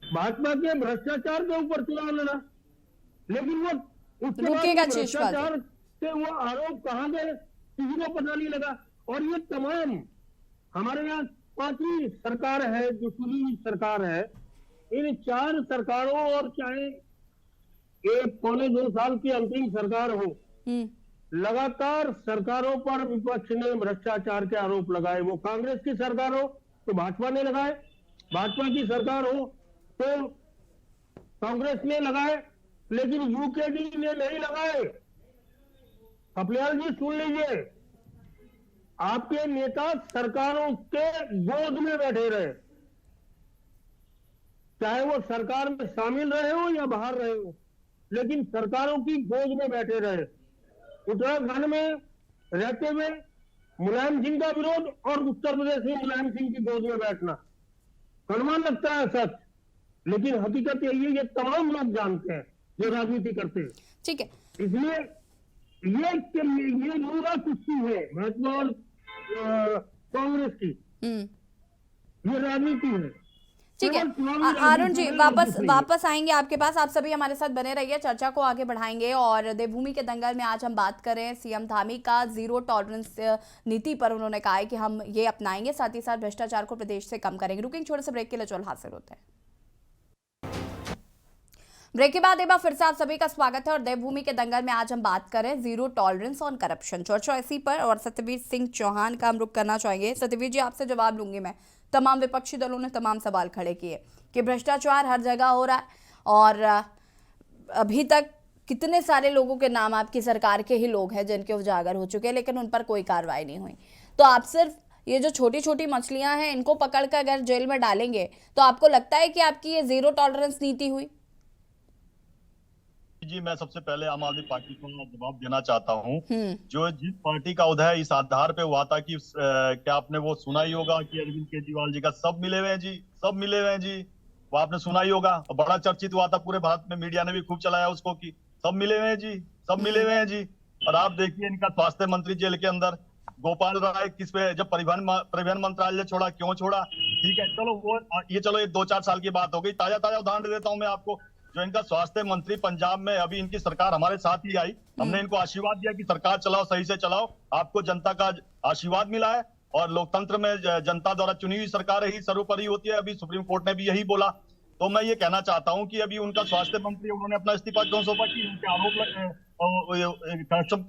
भाजपा के भ्रष्टाचार के ऊपर चुनाव लड़ा, लेकिन वो उसके बाद भ्रष्टाचार से वो आरोप कहाँ गए किसी को पता नहीं लगा। और ये तमाम हमारे यहाँ 5वीं सरकार है जो चुनी हुई सरकार है, इन 4 सरकारों और चाहे 1-2 साल की अंतिम सरकार हो, लगातार सरकारों पर विपक्ष ने भ्रष्टाचार के आरोप लगाए। वो कांग्रेस की सरकार हो तो भाजपा ने लगाए, भाजपा की सरकार हो तो कांग्रेस ने लगाए, लेकिन यूकेडी ने नहीं लगाए। थपलियाल जी सुन लीजिए, आपके नेता सरकारों के गोद में बैठे रहे, चाहे वो सरकार में शामिल रहे हो या बाहर रहे हो, लेकिन सरकारों की गोद में बैठे रहे। उत्तराखंड में रहते हुए मुलायम सिंह का विरोध और उत्तर प्रदेश में मुलायम सिंह की गोद में बैठना कड़वा लगता है सच, लेकिन हकीकत यही है, ये तमाम लोग जानते हैं जो राजनीति करते हैं।
ठीक है,
इसलिए ये नूरा कुश्ती है भाजपा और कांग्रेस की, ये राजनीति है।
ठीक है अरुण जी, वापस आएंगे आपके पास। आप सभी हमारे साथ बने रहिए, चर्चा को आगे बढ़ाएंगे। और देवभूमि के दंगल में आज हम बात करें सीएम धामी का जीरो टॉलरेंस नीति पर। उन्होंने कहा है कि हम ये अपनाएंगे, साथ ही साथ भ्रष्टाचार को प्रदेश से कम करेंगे। रुकेंगे छोटे से ब्रेक के लिए, चल हासिल होते हैं। ब्रेक के बाद एक बार फिर से आप सभी का स्वागत है और देवभूमि के दंगल में आज हम बात कर रहे हैं जीरो टॉलरेंस ऑन करप्शन, चर्चा इसी पर। और सत्यवीर सिंह चौहान का हम रुख करना चाहेंगे। सत्यवीर जी, आपसे जवाब लूंगी मैं। तमाम विपक्षी दलों ने तमाम सवाल खड़े किए कि भ्रष्टाचार हर जगह हो रहा है और अभी तक कितने सारे लोगों के नाम आपकी सरकार के ही लोग हैं जिनके उजागर हो चुके हैं, लेकिन उन पर कोई कार्रवाई नहीं हुई। तो आप सिर्फ ये जो छोटी छोटी मछलियां हैं इनको पकड़ कर अगर जेल में डालेंगे तो आपको लगता है कि आपकी ये जीरो टॉलरेंस नीति हुई?
जी, मैं सबसे पहले आम आदमी पार्टी को जवाब देना चाहता हूं। जो जिस पार्टी का उदय इस आधार पे हुआ था कि क्या आपने वो सुना ही होगा कि अरविंद केजरीवाल जी का सब मिले हुए हैं जी, सब मिले हुए हैं जी, वो आपने सुना ही होगा। बड़ा चर्चित हुआ था पूरे भारत में, मीडिया ने भी खूब चलाया उसको कि सब मिले हुए हैं जी, सब मिले हुए हैं जी। और आप देखिए इनका स्वास्थ्य मंत्री जेल के अंदर, गोपाल राय किस पे, जब परिवहन मंत्रालय छोड़ा, क्यों छोड़ा? ठीक है, चलो वो ये चलो ये 2-4 साल की बात हो गई। ताजा उदाहरण देता हूं मैं आपको। जो इनका स्वास्थ्य मंत्री पंजाब में, अभी इनकी सरकार हमारे साथ ही आई, हमने इनको आशीर्वाद दिया कि सरकार चलाओ, सही से चलाओ, आपको जनता का आशीर्वाद मिला है और लोकतंत्र में जनता द्वारा चुनी हुई सरकार ही सर्वोपरि होती है। अभी सुप्रीम कोर्ट ने भी यही बोला। तो मैं ये कहना चाहता हूं कि अभी उनका स्वास्थ्य मंत्री, उन्होंने अपना इस्तीफा क्यों सौंपा कि उनके आरोप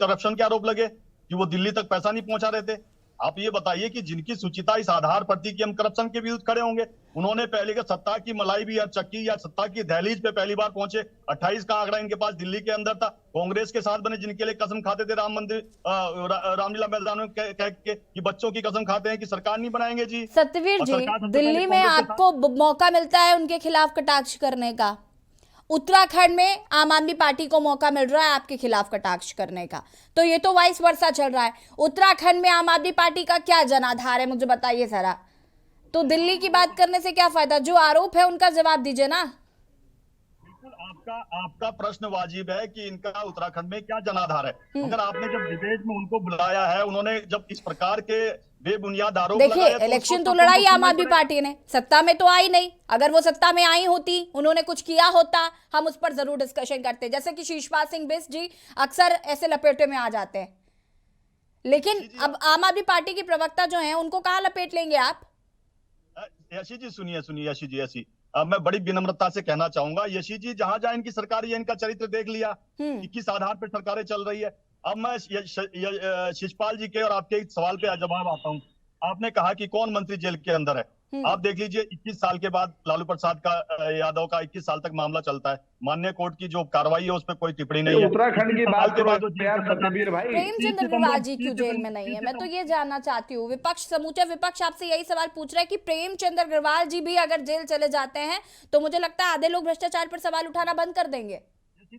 करप्शन के आरोप लगे कि वो दिल्ली तक पैसा नहीं पहुंचा रहे थे। आप ये बताइए कि जिनकी सुचिता इस आधार पर थी कि हम करप्शन के विरुद्ध खड़े होंगे, उन्होंने पहले के सत्ता की मलाई भी या चक्की या सत्ता की दहलीज पे पहली बार पहुंचे। 28 का आंकड़ा इनके पास दिल्ली के अंदर था। कांग्रेस के साथ बने, जिनके लिए कसम खाते थे रामलीला मैदान में कह के कि बच्चों की कसम खाते हैं कि सरकार नहीं बनाएंगे जी।
सत्यवीर जी, दिल्ली में आपको मौका मिलता है उनके खिलाफ कटाक्ष करने का, उत्तराखंड में आम आदमी पार्टी को मौका मिल रहा है आपके खिलाफ कटाक्ष करने का, तो ये तो वाइस वर्सा चल रहा है। उत्तराखंड में आम आदमी पार्टी का क्या जनाधार है, मुझे बताइए जरा। तो दिल्ली की बात करने से क्या फायदा? जो आरोप है उनका जवाब दीजिए ना।
बिल्कुल, आपका प्रश्न वाजिब है कि इनका उत्तराखंड में क्या जनाधार है। मगर आपने जब डिबेट में उनको बुलाया है, उन्होंने जब इस प्रकार के बेबुनियाद आरोप
देखिए,
लगाए,
इलेक्शन तो लड़ाई आम आदमी पार्टी ने, सत्ता में तो आई नहीं। अगर वो सत्ता में आई होती, उन्होंने कुछ किया होता, हम उस पर जरूर डिस्कशन करते। जैसे कि शीशपाल सिंह बिष्ट जी अक्सर ऐसे लपेटे में आ जाते हैं, लेकिन अब आम आदमी पार्टी की प्रवक्ता जो है उनको कहाँ लपेट लेंगे आप?
यशी जी सुनिए यशी जी, यशी मैं बड़ी विनम्रता से कहना चाहूंगा, यशी जी जहां जहां इनकी सरकार है, इनका चरित्र देख लिया कि किस आधार पर सरकारें चल रही है। अब मैं शिशपाल जी के और आपके सवाल पे जवाब आता हूं। आपने कहा कि कौन मंत्री जेल के अंदर है। आप देख लीजिए, 21 साल के बाद लालू प्रसाद यादव का 21 साल तक मामला चलता है। माननीय कोर्ट की जो कार्रवाई है उस पर कोई टिप्पणी नहीं है।
उत्तराखंड की बात करो यार सत्यवीर भाई,
प्रेमचंद अग्रवाल जी क्यों जेल में नहीं है? मैं तो ये जानना चाहती हूँ। विपक्ष, समूचा विपक्ष आपसे यही सवाल पूछ रहा है कि प्रेमचंद अग्रवाल जी भी अगर जेल चले जाते हैं तो मुझे लगता है आधे लोग भ्रष्टाचार पर सवाल उठाना बंद कर देंगे।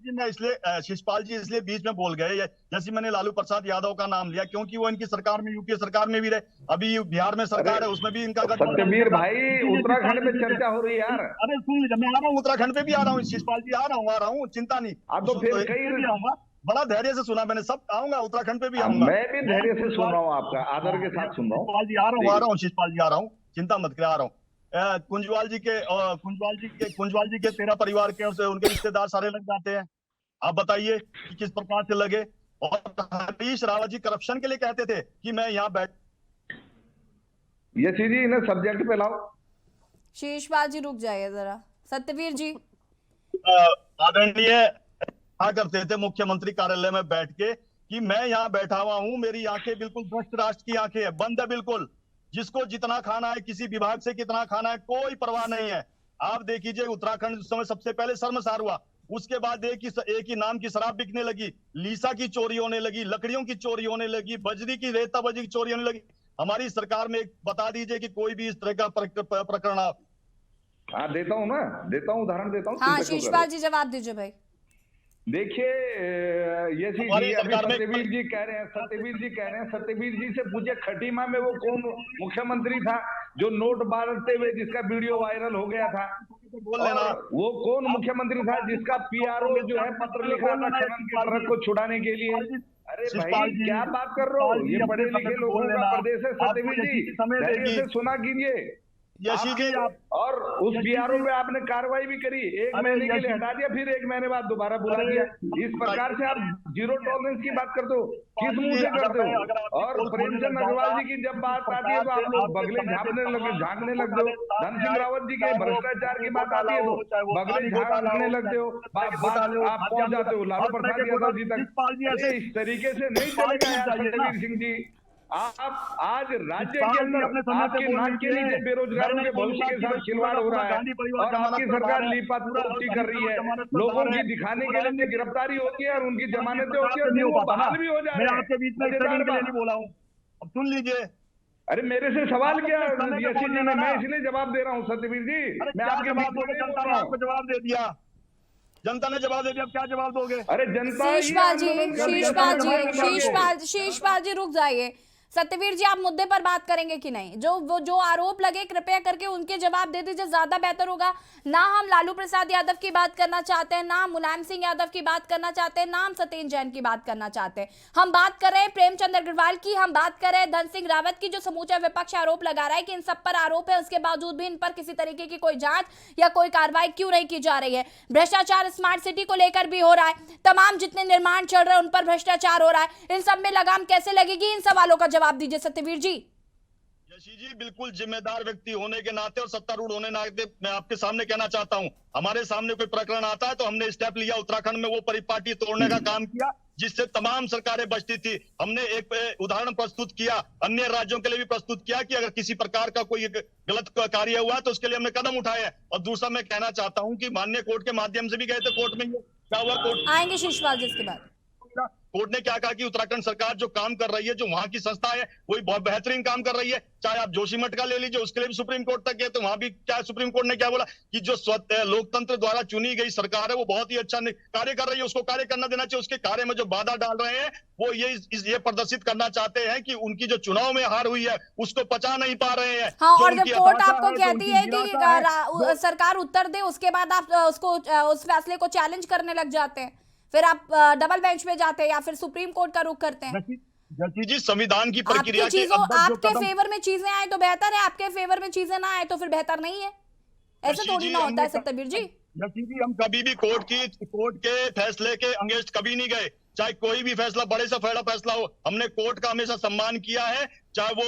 मैं इसलिए शिशपाल जी इसलिए बीच में बोल गए, जैसे मैंने लालू प्रसाद यादव का नाम लिया क्योंकि वो इनकी सरकार में, यूपीए सरकार में भी रहे, अभी बिहार में सरकार है, उसमें भी इनका
सत्यवीर भाई उत्तराखंड में चर्चा हो रही है यार।
अरे सुन लीजिए, मैं आ रहा हूँ उत्तराखंड पे भी आ रहा हूँ शिशपाल जी, आ रहा हूँ, चिंता नहीं।
अब तो फिर कई
आऊंगा, बड़ा धैर्य से सुना मैंने, सब आऊंगा, उत्तराखंड पे भी आऊंगा।
मैं भी धैर्य से सुन रहा हूँ, आपका आदर के साथ सुन रहा हूँ।
शिशपाल जी आ रहा हूँ, शिशपाल जी आ रहा हूँ, चिंता मत करिए, आ रहा हूँ। कुंजवाल जी के 13 परिवार के उनके रिश्तेदार सारे लग जाते हैं। आप बताइए कि किस प्रकार से लगे। और हरीश रावत जी करप्शन के लिए कहते थे कि मैं यहाँ बैठ।
यशी जी इन्हें सब्जेक्ट पे लाओ।
शीशपाल जी रुक जाइए जरा। सत्यवीर जी,
आदरणीय कहा करते थे मुख्यमंत्री कार्यालय में बैठ के कि मैं यहाँ बैठा हुआ हूँ, मेरी आंखें बिल्कुल भ्रष्ट राष्ट्र की आंखें है, बंद है बिल्कुल। जिसको जितना खाना है, किसी विभाग से कितना खाना है, कोई परवाह नहीं है। आप देख लीजिए, उत्तराखंड उस समय सबसे पहले शर्मसार हुआ, उसके बाद एक ही नाम की शराब बिकने लगी, लीसा की चोरी होने लगी, लकड़ियों की चोरी होने लगी, बजरी की, रेता बजरी की चोरी होने लगी। हमारी सरकार में बता दीजिए कि कोई भी इस तरह का प्रकरण।
हाँ देता हूँ ना, देता हूँ, उदाहरण देता हूँ।
हाँ शीशपाल जी जवाब दीजिए भाई।
देखिए ये जी अभी सत्यवीर जी कह रहे हैं, सत्यवीर जी से पूछे खटीमा में वो कौन मुख्यमंत्री था जो नोट बांटते हुए जिसका वीडियो वायरल हो गया था? वो कौन मुख्यमंत्री था जिसका पीआरओ जो है पत्र लिखा था खनन के ट्रक को छुड़ाने के लिए? अरे भाई क्या बात कर रहे हो, ये पढ़े लिखे लोगों का प्रदेश है। सत्यवीर जी धैर्य से सुना कीजिए।
यशी जी आप
और उस बीआरओ पे आपने कार्रवाई भी करी, एक महीने के लिए हटा दिया, फिर एक महीने बाद दोबारा बुला दिया। इस प्रकार से आप जीरो टॉलरेंस की बात करते हो, किस मुंह से करते हो? और प्रेमचंद अग्रवाल जी की जब बात आती है तो आप लोग बगले झांकने लगते हो। धन सिंह रावत जी के भ्रष्टाचार की बात आती है तो बगले झांकने लगते हो। बात आप पहुंच जाते हो लालू प्रसाद यादव जी तक। इस तरीके से नहीं चलेगा यार सत्यवीर सिंह जी। आप आज राज्य के अंदर आपके नाक के नीचे बेरोजगारों के भविष्य के साथ खिलवाड़ हो रहा है और आपकी सरकार लीपापोती कर रही है। लोगों की दिखाने के लिए गिरफ्तारी होती है और उनकी जमानतें होती है और वो बहाल भी हो जा रहे हैं।
आपके बीच में नहीं बोला हूँ, अब सुन लीजिए।
अरे मेरे से सवाल किया यशी जी ने, मैं इसलिए जवाब दे रहा हूँ सत्यवीर जी। मैं आपके
जनता ने आपको जवाब दे दिया, जनता ने जवाब दे दिया, अब क्या जवाब दोगे?
अरे जनता
शीशपाल जी रुक जाइए। सत्यवीर जी आप मुद्दे पर बात करेंगे कि नहीं? जो आरोप लगे कृपया करके उनके जवाब दे दीजिए, ज्यादा बेहतर होगा। ना हम लालू प्रसाद यादव की बात करना चाहते हैं, ना हम मुलायम सिंह यादव की बात करना चाहते हैं, ना हम सत्येंद्र जैन की बात करना चाहते हैं। हम बात कर रहे हैं प्रेमचंद अग्रवाल की, हम बात कर रहे हैं धन सिंह रावत की, जो समूचा विपक्ष आरोप लगा रहा है कि इन सब पर आरोप है, उसके बावजूद भी इन पर किसी तरीके की कोई जांच या कोई कार्रवाई क्यों नहीं की जा रही है। भ्रष्टाचार स्मार्ट सिटी को लेकर भी हो रहा है, तमाम जितने निर्माण चल रहे हैं उन पर भ्रष्टाचार हो रहा है। इन सब में लगाम कैसे लगेगी? इन सवालों का जवाब दीजिए सत्यवीर जी।
यशी जी बिल्कुल जिम्मेदार व्यक्ति होने के नाते और सत्तारूढ़ होने नाते मैं आपके सामने कहना चाहता हूं, हमारे सामने कोई प्रकरण आता है तो हमने स्टेप लिया, उत्तराखंड में वो परिपाटी तोड़ने का काम किया जिससे तमाम सरकारें बचती थी। हमने एक उदाहरण प्रस्तुत किया, अन्य राज्यों के लिए भी प्रस्तुत किया कि अगर किसी प्रकार का कोई गलत कार्य हुआ तो उसके लिए हमने कदम उठाए हैं। और दूसरा मैं कहना चाहता हूं कि माननीय कोर्ट के माध्यम से भी गए थे, कोर्ट में क्या हुआ, कोर्ट
आएंगे शीशपाल जी इसके बाद।
कोर्ट ने क्या कहा कि उत्तराखंड सरकार जो काम कर रही है, जो वहां की संस्था है वही बहुत बेहतरीन काम कर रही है। चाहे आप जोशीमठ का ले लीजिए, उसके लिए भी सुप्रीम कोर्ट तक गए तो वहां भी क्या सुप्रीम कोर्ट ने क्या बोला कि जो लोकतंत्र द्वारा चुनी गई सरकार है वो बहुत ही अच्छा कार्य कर रही है, उसको कार्य करना देना चाहिए। उसके कार्य में जो बाधा डाल रहे हैं वो ये प्रदर्शित करना चाहते हैं कि उनकी जो चुनाव में हार हुई है उसको पचा नहीं पा रहे हैं।
हाँ, और जब कोर्ट आपको कहती है कि सरकार उत्तर दे, उसके बाद आप उसको उस फैसले को चैलेंज करने लग जाते हैं, फिर आप डबल बेंच में जाते हैं या फिर सुप्रीम कोर्ट का रुख करते हैं।
जी संविधान की प्रक्रिया
आपके फेवर में चीजें आए तो बेहतर है, आपके फेवर में चीजें ना आए तो फिर बेहतर नहीं है। ऐसे थोड़ी ना होता है सत्यवीर जी।
हम कभी भी कोर्ट के फैसले के अगेंस्ट कभी नहीं गए, चाहे कोई भी फैसला बड़े से बड़ा फैसला हो, हमने कोर्ट का हमेशा सम्मान किया है। चाहे वो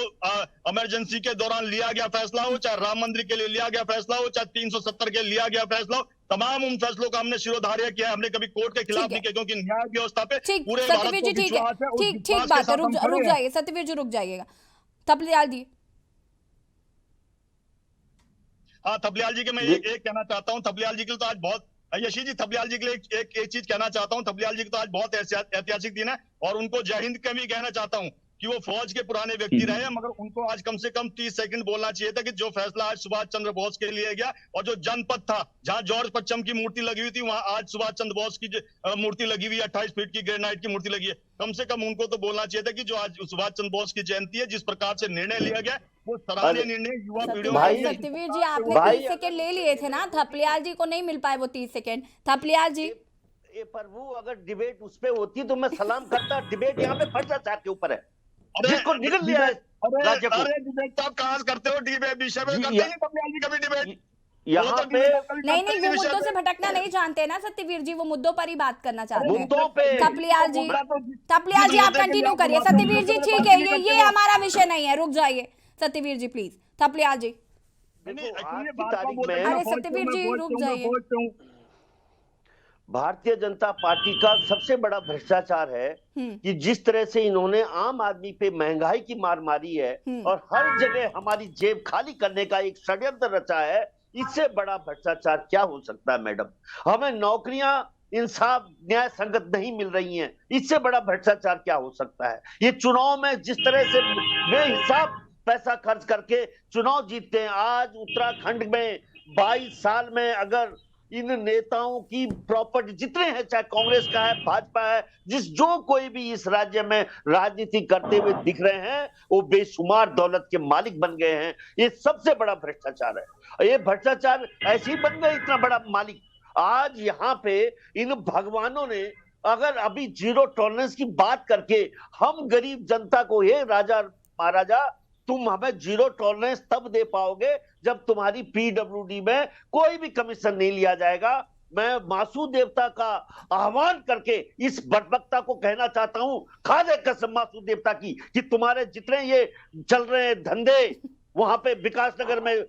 इमरजेंसी के दौरान लिया गया फैसला हो, चाहे राम मंदिर के लिए लिया गया फैसला हो, चाहे 370 के लिया गया फैसला हो, तमाम उन फैसलों का हमने शिरोधार्य किया है। हमने कभी कोर्ट के खिलाफ नहीं किया, क्योंकि न्याय व्यवस्था पे पूरे
सत्यवीर जी ठीक है, ठीक बात है, रुक जाइए सत्यवीर जी, रुक जाइएगा। थपलियाल जी,
हाँ थपलियाल जी के मैं एक कहना चाहता हूँ, थपलियाल जी के लिए तो आज बहुत, यशी जी थपलियाल जी के लिए एक चीज कहना चाहता हूँ। थपलियाल जी के तो आज बहुत ऐतिहासिक दिन है और उनको जय हिंद का भी कहना चाहता हूँ कि वो फौज के पुराने व्यक्ति रहे हैं, मगर उनको आज कम से कम 30 सेकंड बोलना चाहिए था कि जो फैसला आज सुभाष चंद्र बोस के लिए गया और जो जनपद था जहां जॉर्ज पच्छम की मूर्ति लगी हुई थी वहां आज सुभाष चंद्र बोस की मूर्ति लगी हुई है, 28 फीट की ग्रेनाइट की मूर्ति लगी है। कम से कम उनको तो बोलना चाहिए था कि जो आज सुभाष चंद्र बोस की जयंती है, जिस प्रकार से निर्णय लिया गया वो सराहनीय निर्णय युवा पीढ़ी।
सत्यवीर जी आपने 30 सेकंड ले लिए थे ना, थपलियाल जी को नहीं मिल पाए वो 30 सेकंड। थपलियाल जी
पर वो अगर डिबेट उस पे होती तो मैं सलाम करता, डिबेट यहाँ पे भ्रष्टाचार के ऊपर है जिसको निकल लिया है राज्य को।
अरे डिबेट आप कहाँ करते हो, डिबेट विषय में करते हैं थपलियाल जी कभी डिबेट
यहाँ पे
नहीं वो मुद्दों से भटकना नहीं जानते ना सत्यवीर जी, वो मुद्दों पर ही बात करना चाहते हैं।
मुद्दों पे
थपलियाल जी आप कंटिन्यू करिए। सत्यवीर जी ठीक है, ये हमारा विषय नहीं है, रुक जाइए सत्यवीर जी प्लीज। थपलियाल जी, अरे सत्यवीर जी रुक जाइए।
भारतीय जनता पार्टी का सबसे बड़ा भ्रष्टाचार है कि जिस तरह से इन्होंने आम आदमी पे महंगाई की मार मारी है और हर जगह हमारी जेब खाली करने का एक षड्यंत्र रचा है। इससे बड़ा भ्रष्टाचार क्या हो सकता है मैडम? हमें नौकरियां इंसाफ न्याय संगत नहीं मिल रही हैं, इससे बड़ा भ्रष्टाचार क्या हो सकता है? ये चुनाव में जिस तरह से बेहिसाब पैसा खर्च करके चुनाव जीतते हैं, आज उत्तराखंड में 22 साल में अगर इन नेताओं की प्रॉपर्टी जितने हैं, चाहे कांग्रेस का है, भाजपा है, जो कोई भी इस राज्य में राजनीति करते हुए दिख रहे हैं वो बेशुमार दौलत के मालिक बन गए हैं। ये सबसे बड़ा भ्रष्टाचार है। ये भ्रष्टाचार ऐसे ही बन गए इतना बड़ा मालिक। आज यहाँ पे इन भगवानों ने अगर अभी जीरो टॉलरेंस की बात करके हम गरीब जनता को, हे राजा महाराजा तुम हमें जीरो टॉलरेंस तब दे पाओगे जब तुम्हारी पीडब्ल्यूडी में कोई भी कमीशन नहीं लिया जाएगा। मैं मासूम देवता का आह्वान करके इस बर्बरता को कहना चाहता हूं, खा दे कसम मासूम देवता की, कि तुम्हारे जितने ये चल रहे हैं धंधे वहां पे विकास नगर में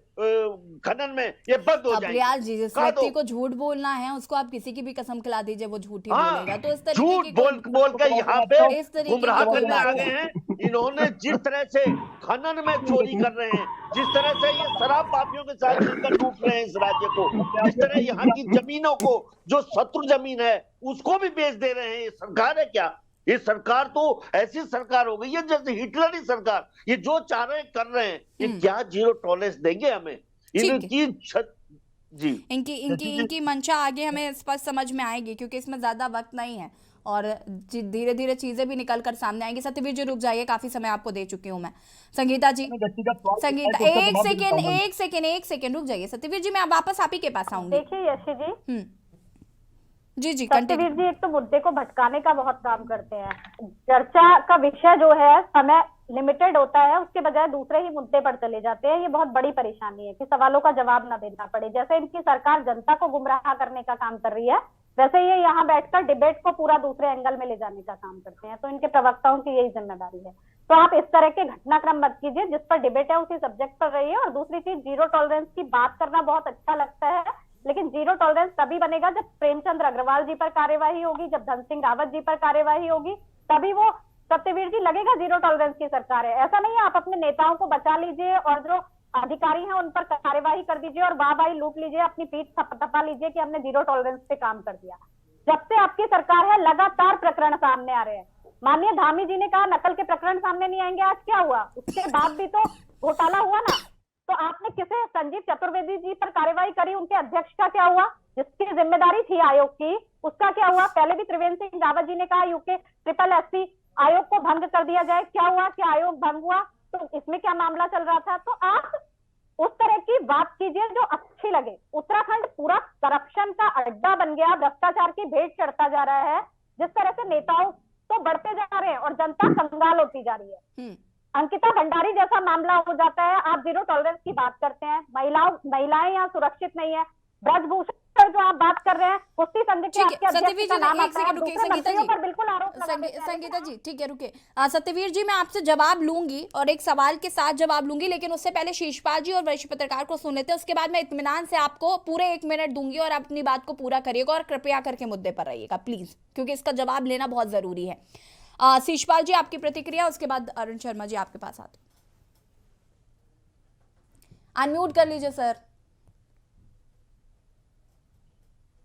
खनन में ये बंद हो जाएंगे।
अब्रियाल जी, जिस व्यक्ति को झूठ बोलना है उसको आप किसी की भी कसम खिला दीजिए, वो झूठ ही बोलेगा। तो इस तरीके
झूठ
की
बोल के यहाँ पे
इस तरीके
गुमराह
की कोई
करने आ
बात
गए
नहीं।
हैं। इन्होंने जिस तरह से खनन में चोरी कर रहे हैं, जिस तरह से ये शराब माफियों के साथ मिलकर लूट रहे हैं इस राज्य को, जिस तरह यहाँ की जमीनों को, जो शत्रु जमीन है उसको भी बेच दे रहे हैं, ये सरकार है क्या? ये सरकार तो ऐसी सरकार हो गई है जैसे हिटलर की सरकार। ये जो चाह रहे हैं कर रहे हैं, ये क्या जीरो टॉलरेंस देंगे हमें? इनकी जी
इनकी मंशा आगे हमें स्पष्ट समझ में आएगी, क्योंकि इसमें ज्यादा वक्त नहीं है और धीरे धीरे चीजें भी निकल कर सामने आएंगी। सत्यवीर जी रुक जाइए, काफी समय आपको दे चुकी हूँ मैं। संगीता जी, संगीता एक सेकेंड रुक जाइए। सत्यवीर जी मैं वापस आप ही के पास आऊंगी।
देखिए यशी जी,
जी
सत्यवीर जी एक तो मुद्दे को भटकाने का बहुत काम करते हैं। चर्चा का विषय जो है समय लिमिटेड होता है, उसके बजाय दूसरे ही मुद्दे पर चले जाते हैं। ये बहुत बड़ी परेशानी है कि सवालों का जवाब ना देना पड़े। जैसे इनकी सरकार जनता को गुमराह करने का काम कर रही है, वैसे ये यहाँ बैठकर डिबेट को पूरा दूसरे एंगल में ले जाने का काम करते हैं। तो इनके प्रवक्ताओं की यही जिम्मेदारी है। तो आप इस तरह के घटनाक्रम मत कीजिए, जिस पर डिबेट है उसी सब्जेक्ट पर रहिए। और दूसरी चीज, जीरो टॉलरेंस की बात करना बहुत अच्छा लगता है, लेकिन जीरो टॉलरेंस तभी बनेगा जब प्रेमचंद अग्रवाल जी पर कार्यवाही होगी, जब धन सिंह रावत जी पर कार्यवाही होगी, तभी वो सत्यवीर जी लगेगा जीरो टॉलरेंस की सरकार है। ऐसा नहीं है आप अपने नेताओं को बचा लीजिए और जो अधिकारी हैं उन पर कार्यवाही कर दीजिए और वाह लूट लीजिए, अपनी पीठ थपथपा लीजिए कि हमने जीरो टॉलरेंस पे काम कर दिया। जब से आपकी सरकार है लगातार प्रकरण सामने आ रहे हैं। माननीय धामी जी ने कहा नकल के प्रकरण सामने नहीं आएंगे, आज क्या हुआ? उसके बाद भी तो घोटाला हुआ ना। तो आपने किसे, संजीव चतुर्वेदी जी पर कार्यवाही करी, उनके अध्यक्ष का क्या हुआ? जिसकी जिम्मेदारी थी आयोग की, उसका क्या हुआ? पहले भी त्रिवेंद्र सिंह रावत जी ने कहा यूके ट्रिपल एसपी आयोग को भंग कर दिया जाए, क्या हुआ? क्या आयोग भंग हुआ? तो इसमें क्या मामला चल रहा था? तो आप उस तरह की बात कीजिए जो अच्छी लगे। उत्तराखंड पूरा करप्शन का अड्डा बन गया, भ्रष्टाचार की भेंट चढ़ता जा रहा है। जिस तरह से नेताओं तो बढ़ते जा रहे हैं और जनता कंगाल होती जा रही है। अंकिता भंडारी जैसा मामला हो जाता है, आप जीरो टॉलरेंस की बात करते हैं। महिलाएं यहाँ सुरक्षित नहीं है। ब्रजभूषण जो आप बात कर रहे हैं, कुश्ती संघ के आपके अध्यक्ष का नाम आता है, दूसरे मंत्रियों पर बिल्कुल आरोप लगाते हैं।
संगीता जी ठीक है, रुके। सत्यवीर जी मैं आपसे जवाब लूंगी और एक सवाल के साथ जवाब लूंगी, लेकिन उससे पहले शीशपाल जी और वरिष्ठ पत्रकार को सुन लेते हैं। उसके बाद मैं इत्मीनान से आपको पूरे 1 मिनट दूंगी और आप अपनी बात को पूरा करिएगा और कृपया करके मुद्दे पर रहिएगा प्लीज, क्योंकि इसका जवाब लेना बहुत जरूरी है। शीशपाल जी आपकी प्रतिक्रिया, उसके बाद अरुण शर्मा जी आपके पास आते। अनम्यूट कर लीजिए सर।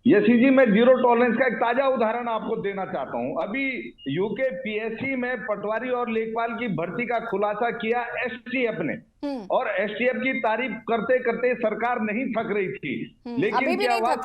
यशी जी, मैं जीरो टॉलरेंस का एक ताजा उदाहरण आपको देना चाहता हूं। अभी यूके पीएससी में पटवारी और लेखपाल की भर्ती का खुलासा किया एसटीएफ ने, और एसटीएफ की तारीफ करते करते सरकार नहीं थक रही थी। लेकिन क्या हुआ,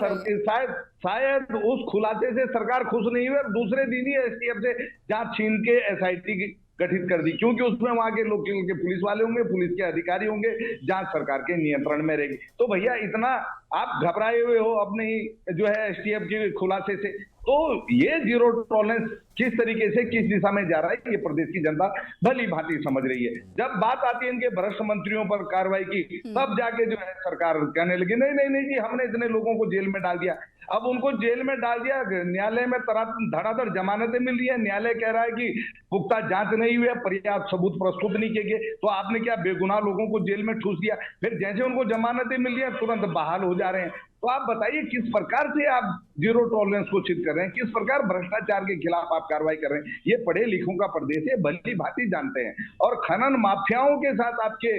शायद उस खुलासे से सरकार खुश नहीं हुई और दूसरे दिन ही एसटीएफ से जांच छीन के एसआईटी गठित कर दी, क्योंकि उसमें वहां के लोकल के पुलिस वाले होंगे, पुलिस के अधिकारी होंगे, जांच सरकार के नियंत्रण में रहेगी। तो भैया इतना आप घबराए हुए हो अपने ही जो है एसटीएफ के खुलासे से? तो ये जीरो टॉलरेंस किस तरीके से किस दिशा में जा रहा है, ये प्रदेश की जनता भली भांति समझ रही है। जब बात आती है इनके भ्रष्ट मंत्रियों पर कार्रवाई की, तब जाके जो है सरकार कहने लगी नहीं जी हमने इतने लोगों को जेल में डाल दिया। अब उनको जेल में डाल दिया, न्यायालय में धड़ाधड़ जमानतें मिल रही है, न्यायालय कह रहा है कि पुख्ता जांच नहीं हुई है, पर्याप्त सबूत प्रस्तुत नहीं किए गए, तो आपने क्या बेगुनाह लोगों को जेल में ठूस दिया। फिर जैसे उनको जमानतें मिल रही है तुरंत बहाल हो जा रहे हैं। तो आप बताइए किस प्रकार से आप जीरो टॉलरेंस को चित कर रहे हैं, किस प्रकार भ्रष्टाचार के खिलाफ आप कार्रवाई कर रहे हैं। ये पढ़े लिखों का प्रदेश है, भली भांति जानते हैं। और खनन माफियाओं के साथ आपके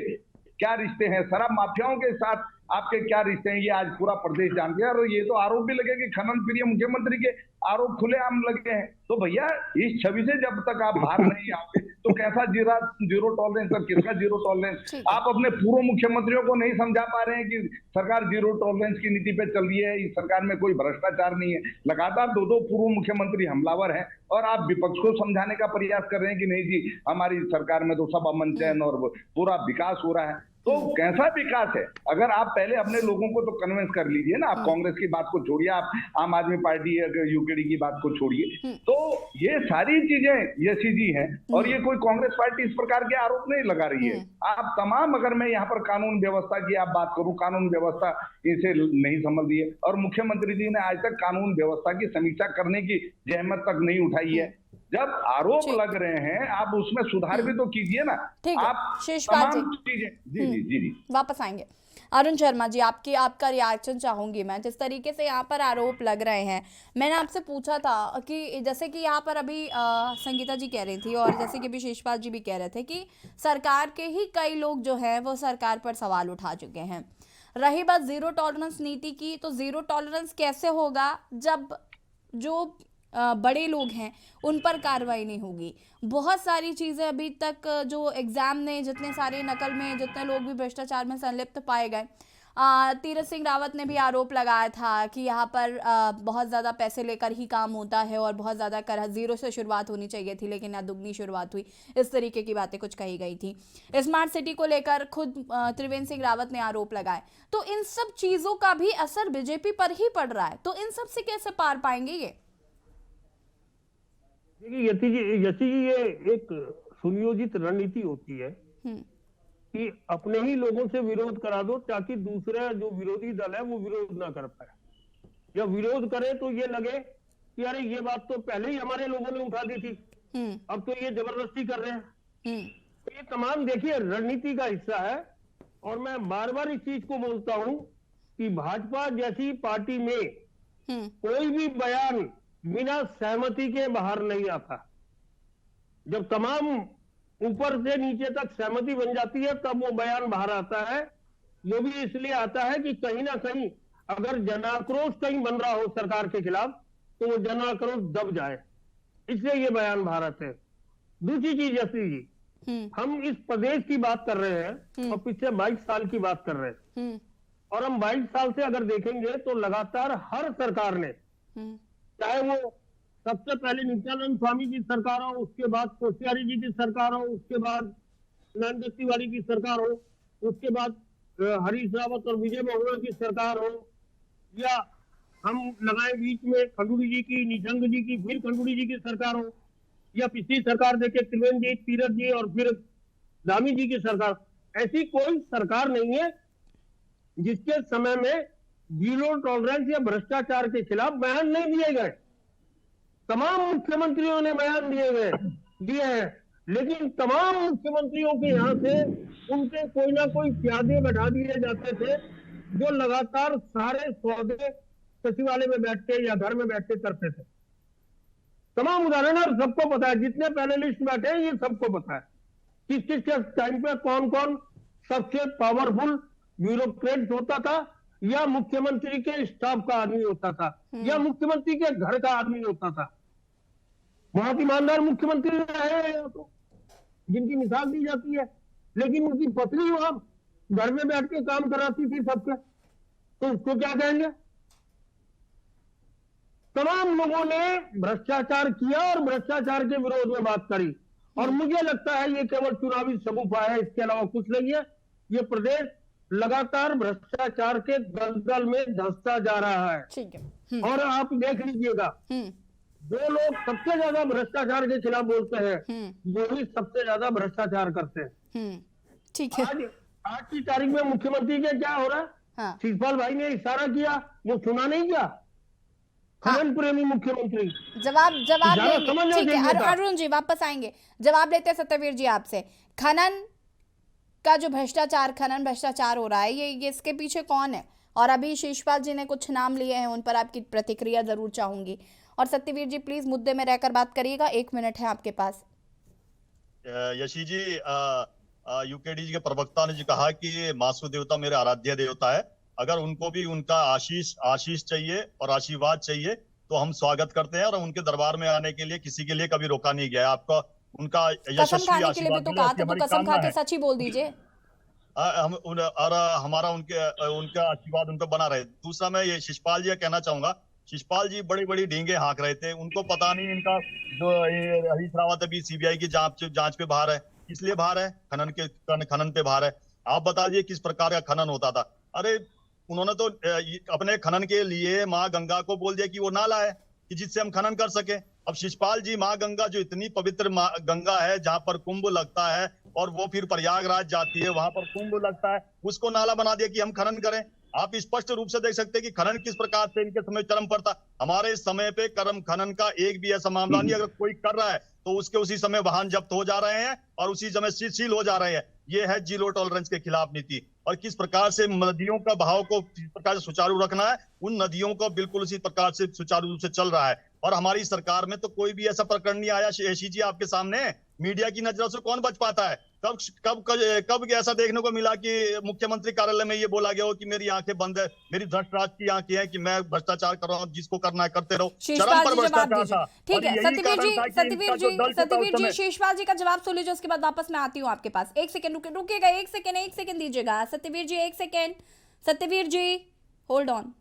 क्या रिश्ते हैं, शराब माफियाओं के साथ आपके क्या रिश्ते हैं, ये आज पूरा प्रदेश जानते हैं। और ये तो आरोप भी लगे कि खनन प्रिय मुख्यमंत्री के आरोप खुलेआम लगे हैं। तो भैया इस छवि से जब तक आप बाहर नहीं आते तो कैसा जीरो टॉलरेंस और किसका जीरो टॉलरेंस? आप अपने पूर्व मुख्यमंत्रियों को नहीं समझा पा रहे हैं कि सरकार जीरो टॉलरेंस की नीति पे चल रही है, इस सरकार में कोई भ्रष्टाचार नहीं है। लगातार 2 पूर्व मुख्यमंत्री हमलावर हैं और आप विपक्ष को समझाने का प्रयास कर रहे हैं कि नहीं जी हमारी सरकार में तो सब अमन चैन और पूरा विकास हो रहा है। तो कैसा विकास है? अगर आप पहले अपने लोगों को तो कन्विंस कर लीजिए ना। आप कांग्रेस की बात को छोड़िए, आप आम आदमी पार्टी यूकेडी की बात को छोड़िए। तो ये सारी चीजें यशी जी हैं और ये कोई कांग्रेस पार्टी इस प्रकार के आरोप नहीं लगा रही है। आप तमाम, अगर मैं यहाँ पर कानून व्यवस्था की आप बात करूं, कानून व्यवस्था इसे नहीं समझ रही है और मुख्यमंत्री जी ने आज तक कानून व्यवस्था की समीक्षा करने की जहमत तक नहीं उठाई है। जब आरोप लग रहे हैं आप उसमें सुधार भी तो कीजिए ना।
ठीक है,
आप
शेषपाल जी
तमाम चीजें जी जी जी जी
वापस आएंगे। अरुण शर्मा जी, आपका रिएक्शन चाहूंगी मैं। जिस तरीके से यहाँ पर आरोप लग रहे हैं, मैंने आपसे पूछा था कि जैसे कि यहाँ पर अभी संगीता जी कह रही थी और जैसे कि अभी शेषपाल जी भी कह रहे थे कि सरकार के ही कई लोग जो हैं वो सरकार पर सवाल उठा चुके हैं। रही बात जीरो टॉलरेंस नीति की, तो जीरो टॉलरेंस कैसे होगा जब जो बड़े लोग हैं उन पर कार्रवाई नहीं होगी। बहुत सारी चीज़ें अभी तक जो एग्ज़ाम ने जितने सारे नकल में जितने लोग भी भ्रष्टाचार में संलिप्त पाए गए, तीरथ सिंह रावत ने भी आरोप लगाया था कि यहाँ पर बहुत ज़्यादा पैसे लेकर ही काम होता है और बहुत ज़्यादा कर जीरो से शुरुआत होनी चाहिए थी लेकिन यहाँ दुगनी शुरुआत हुई। इस तरीके की बातें कुछ कही गई थी। स्मार्ट सिटी को लेकर खुद त्रिवेंद्र सिंह रावत ने आरोप लगाए। तो इन सब चीज़ों का भी असर बीजेपी पर ही पड़ रहा है, तो इन सब से कैसे पार पाएंगे ये?
देखिए यशी जी, ये एक सुनियोजित रणनीति होती है कि अपने ही लोगों से विरोध करा दो ताकि दूसरा जो विरोधी दल है वो विरोध ना कर पाए। या विरोध करे तो ये लगे कि अरे ये बात तो पहले ही हमारे लोगों ने उठा दी थी, अब तो ये जबरदस्ती कर रहे हैं। तो ये तमाम देखिए रणनीति का हिस्सा है। और मैं बार बार इस चीज को बोलता हूं कि भाजपा जैसी पार्टी में कोई भी बयान बिना सहमति के बाहर नहीं आता। जब तमाम ऊपर से नीचे तक सहमति बन जाती है तब वो बयान बाहर आता है। वो भी इसलिए आता है कि कहीं ना कहीं अगर जनाक्रोश कहीं बन रहा हो सरकार के खिलाफ तो वो जनाक्रोश दब जाए, इसलिए ये बयान बाहर आते हैं। दूसरी चीज यशी जी, हम इस प्रदेश की बात कर रहे हैं और पिछले 22 साल की बात कर रहे हैं और हम 22 साल से अगर देखेंगे तो लगातार हर सरकार ने, चाहे वो सबसे पहले नित्यानंद स्वामी की सरकार हो, उसके बाद कोश्यारी जी की सरकार हो, उसके बाद नंद तिवारी की सरकार हो, उसके बाद हरीश रावत और विजय बहुगुणा की सरकार हो, या हम लगाए बीच में खंडूड़ी जी की, निशंक जी की, फिर खंडूड़ी जी की सरकार हो, या पिछली सरकार देखे त्रिवेंद्र जी, तीरथ जी और फिर धामी जी की सरकार। ऐसी कोई सरकार नहीं है जिसके समय में जीरो टॉलरेंस या भ्रष्टाचार के खिलाफ बयान नहीं दिए गए। तमाम मुख्यमंत्रियों ने बयान दिए हैं, लेकिन तमाम मुख्यमंत्रियों के यहाँ से उनके कोई ना कोई प्यादे बैठा दिए जाते थे जो लगातार सारे सौदे सचिवालय में बैठ के या घर में बैठ के करते थे। तमाम उदाहरण है, सबको पता है, जितने पैनलिस्ट बैठे हैं ये सबको पता है किस किस के टाइम पे कौन कौन सबसे पावरफुल ब्यूरोक्रेट होता था या मुख्यमंत्री के स्टाफ का आदमी होता था या मुख्यमंत्री के घर का आदमी होता था। बहुत ईमानदार मुख्यमंत्री रहे हैं तो जिनकी मिसाल दी जाती है, लेकिन उनकी पत्नी वहां घर में बैठ के काम कराती थी सबके, तो उसको क्या कहेंगे? तमाम लोगों ने भ्रष्टाचार किया और भ्रष्टाचार के विरोध में बात करी और मुझे लगता है ये केवल चुनावी शगुफा है, इसके अलावा कुछ नहीं है। ये प्रदेश लगातार भ्रष्टाचार के दलदल में धंसता जा रहा है।
ठीक है।
और आप देख लीजिएगा, जो लोग सबसे ज्यादा भ्रष्टाचार के खिलाफ बोलते हैं वो ही सबसे ज्यादा भ्रष्टाचार करते हैं।
ठीक है।
आज की तारीख में मुख्यमंत्री के क्या हो रहा है?
हाँ।
शिवपाल भाई ने इशारा किया, वो सुना नहीं क्या? खनन प्रेमी मुख्यमंत्री।
जवाब लेंगे। ठीक है, अरुण जी वापस आएंगे, जवाब लेते हैं सत्यवीर जी आपसे। खनन का जो खनन भ्रष्टाचार हो रहा है, ये इसके पीछे कौन है? और अभी शेषपाल जी ने कुछ नाम लिए हैं, उन पर आपकी प्रतिक्रिया जरूर चाहूंगी। और सत्यवीर जी प्लीज मुद्दे में रहकर बात करिएगा, 1 मिनट है आपके पास।
यशी जी, यूकेडी जी के प्रवक्ता ने जी कहा कि मासू देवता मेरे आराध्य देवता है। अगर उनको भी उनका आशीष चाहिए और आशीर्वाद चाहिए तो हम स्वागत करते हैं और उनके दरबार में आने के लिए किसी के लिए कभी रोका नहीं गया। आपका उनका यशस्वी आशीर्वाद
तो कहा था, तो कसम खा के सच ही बोल दीजिए।
और हमारा उनका आशीर्वाद उन पर बना रहे। दूसरा मैं ये शिषपाल जी कहना चाहूंगा, शिषपाल जी बड़ी बड़ी ढींगे हाँक रहे थे, उनको पता नहीं इनका जो ये हरीश रावत अभी सीबीआई की जांच पे बाहर है, किस लिए बाहर है? खनन पे बाहर है। आप बता दीजिए किस प्रकार का खनन होता था? अरे उन्होंने तो अपने खनन के लिए माँ गंगा को बोल दिया कि वो नाला है कि जिससे हम खनन कर सके। अब शिषपाल जी माँ गंगा जो इतनी पवित्र गंगा है, जहां पर कुंभ लगता है और वो फिर प्रयागराज जाती है, वहां पर कुंभ लगता है, उसको नाला बना दिया कि हम खनन करें। आप स्पष्ट रूप से देख सकते हैं कि खनन किस प्रकार से इनके समय चरम पर था। हमारे समय पे खनन का एक भी ऐसा मामला नहीं, अगर कोई कर रहा है तो उसके उसी समय वाहन जब्त हो जा रहे हैं और उसी समय सील हो जा रहे हैं। ये है जीरो टॉलरेंस के खिलाफ नीति। और किस प्रकार से नदियों का बहाव को किस प्रकार से सुचारू रखना है, उन नदियों को बिल्कुल उसी प्रकार से सुचारू रूप से चल रहा है। और हमारी सरकार में तो कोई भी ऐसा प्रकरण नहीं आया शशि जी आपके सामने। मीडिया की नजरों से कौन बच पाता है? कब ऐसा देखने को मिला कि मुख्यमंत्री कार्यालय में ये बोला गया हो कि मेरी आंखें बंद है, मेरी भ्रष्टाचार की आंखें हैं कि मैं भ्रष्टाचार कर रहा हूँ, जिसको करना है करते रहो। चरम पर भ्रष्टाचार था।
ठीक है सत्यवीर जी शेषपाल जी का जवाब सुन लीजिए, उसके बाद वापस मैं आती हूँ आपके पास। एक सेकंड रुकिएगा, एक सेकंड दीजिएगा सत्यवीर जी, एक second. Satyavir ji hold on.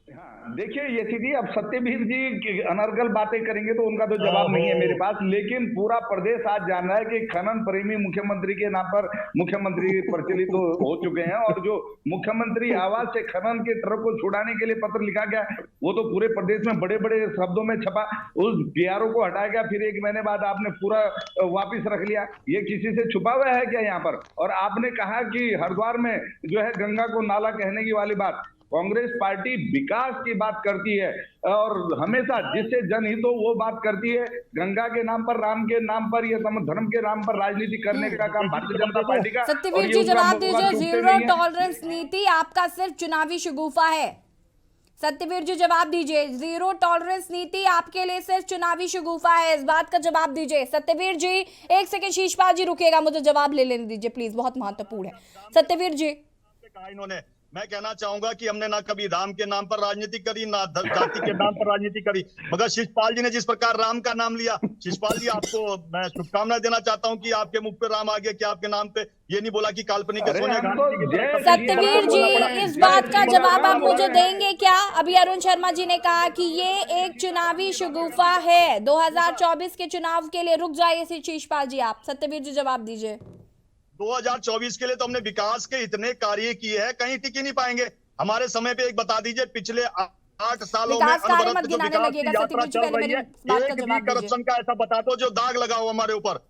हाँ, देखिए यशि जी, अब सत्यवीर जी अनर्गल बातें करेंगे तो उनका तो जवाब नहीं है मेरे पास, लेकिन पूरा प्रदेश आज जान रहा है कि खनन प्रेमी मुख्यमंत्री के नाम पर मुख्यमंत्री प्रचलित हो चुके हैं। और जो मुख्यमंत्री आवास से खनन के ट्रक को छुड़ाने के लिए पत्र लिखा गया, वो तो पूरे प्रदेश में बड़े बड़े शब्दों में छपा, उस पीआरओ को हटाया गया, फिर 1 महीने बाद आपने पूरा वापिस रख लिया। ये किसी से छुपा हुआ है क्या यहाँ पर? और आपने कहा कि हरिद्वार में जो है गंगा को नाला कहने की वाली बात, कांग्रेस पार्टी विकास की बात करती है और हमेशा जिससे जनहित हो वो बात करती है। गंगा के नाम पर, राम के नाम पर, ये धर्म के नाम पर राजनीति करने का काम भारतीय जनता पार्टी का।
सत्यवीर जी जवाब दीजिए, जीरो टॉलरेंस नीति आपका सिर्फ चुनावी शगुफा है। सत्यवीर जी जवाब दीजिए, जीरो टॉलरेंस नीति आपके लिए सिर्फ चुनावी शगुफा है, इस बात का जवाब दीजिए। सत्यवीर जी एक सेकंड, शिषपाल जी रुकेगा, मुझे जवाब ले लेने दीजिए प्लीज, बहुत महत्वपूर्ण है। सत्यवीर जी
इन्होंने, मैं कहना चाहूंगा कि हमने ना कभी राम के नाम पर राजनीति करी, ना जाति के नाम पर राजनीति करी, मगर शिषपाल जी ने जिस प्रकार राम का नाम लिया, शिषपाल जी आपको मैं शुभकामनाएं देना चाहता हूं कि आपके मुख पे राम आ गया, कि आपके नाम पे ये नहीं बोला कि काल्पनिक सोनिया गांधी।
सत्यवीर जी इस बात का जवाब आप मुझे देंगे क्या? अभी अरुण शर्मा जी ने कहा कि ये एक चुनावी शगुफा है, 2024 के चुनाव के लिए। रुक जाइए शिषपाल जी, आप सत्यवीर जी जवाब दीजिए।
2024 के लिए तो हमने विकास के इतने कार्य किए हैं, कहीं टिक ही नहीं पाएंगे। हमारे समय पे एक बता दीजिए, पिछले 8 सालों में अनवरत जो विकास की यात्रा चल रही है, एक भी करप्शन का ऐसा बता दो जो दाग लगा हो हमारे ऊपर,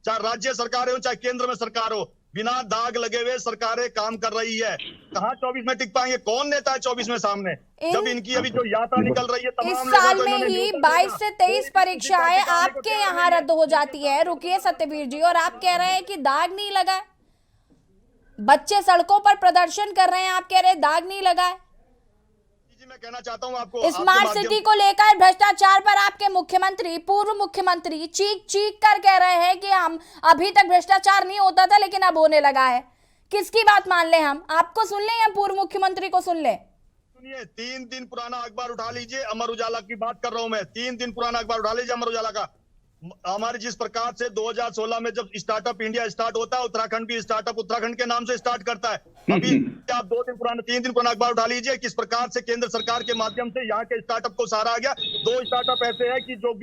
चाहे राज्य सरकार हो चाहे केंद्र में सरकार हो, बिना दाग लगे हुए सरकारें काम कर रही है। कहाँ 24 में टिक पाएंगे? कौन नेता है 24 में सामने, जब इनकी अभी जो यात्रा निकल रही है?
इस साल में ही 22 से 23 परीक्षाएं आपके यहाँ रद्द हो जाती है। रुकिए सत्यवीर जी, और आप कह रहे हैं कि दाग नहीं लगा है। बच्चे सड़कों पर प्रदर्शन कर रहे हैं, आप कह रहे हैं दाग नहीं लगा है।
मैं कहना चाहता हूं आपको,
स्मार्ट सिटी को लेकर भ्रष्टाचार पर आपके मुख्यमंत्री, पूर्व मुख्यमंत्री चीख कर कह रहे हैं कि हम अभी तक भ्रष्टाचार नहीं होता था लेकिन अब होने लगा है। किसकी बात मान ले? हम आपको सुन लें या पूर्व मुख्यमंत्री को सुन लें?
सुनिए, 3 दिन पुराना अखबार उठा लीजिए, अमर उजाला की बात कर रहा हूं मैं। 3 दिन पुराना अखबार उठा लीजिए अमर उजाला का। हमारे जिस प्रकार से 2016 में जब स्टार्टअप इंडिया स्टार्ट होता है, उत्तराखंड भी स्टार्टअप उत्तराखंड के नाम से स्टार्ट करता है। अभी आप 3 दिन पुराना अखबार उठा लीजिए, किस प्रकार से केंद्र सरकार के माध्यम से यहाँ के स्टार्टअप को सहारा गया। 2 स्टार्टअप ऐसे हैं कि जो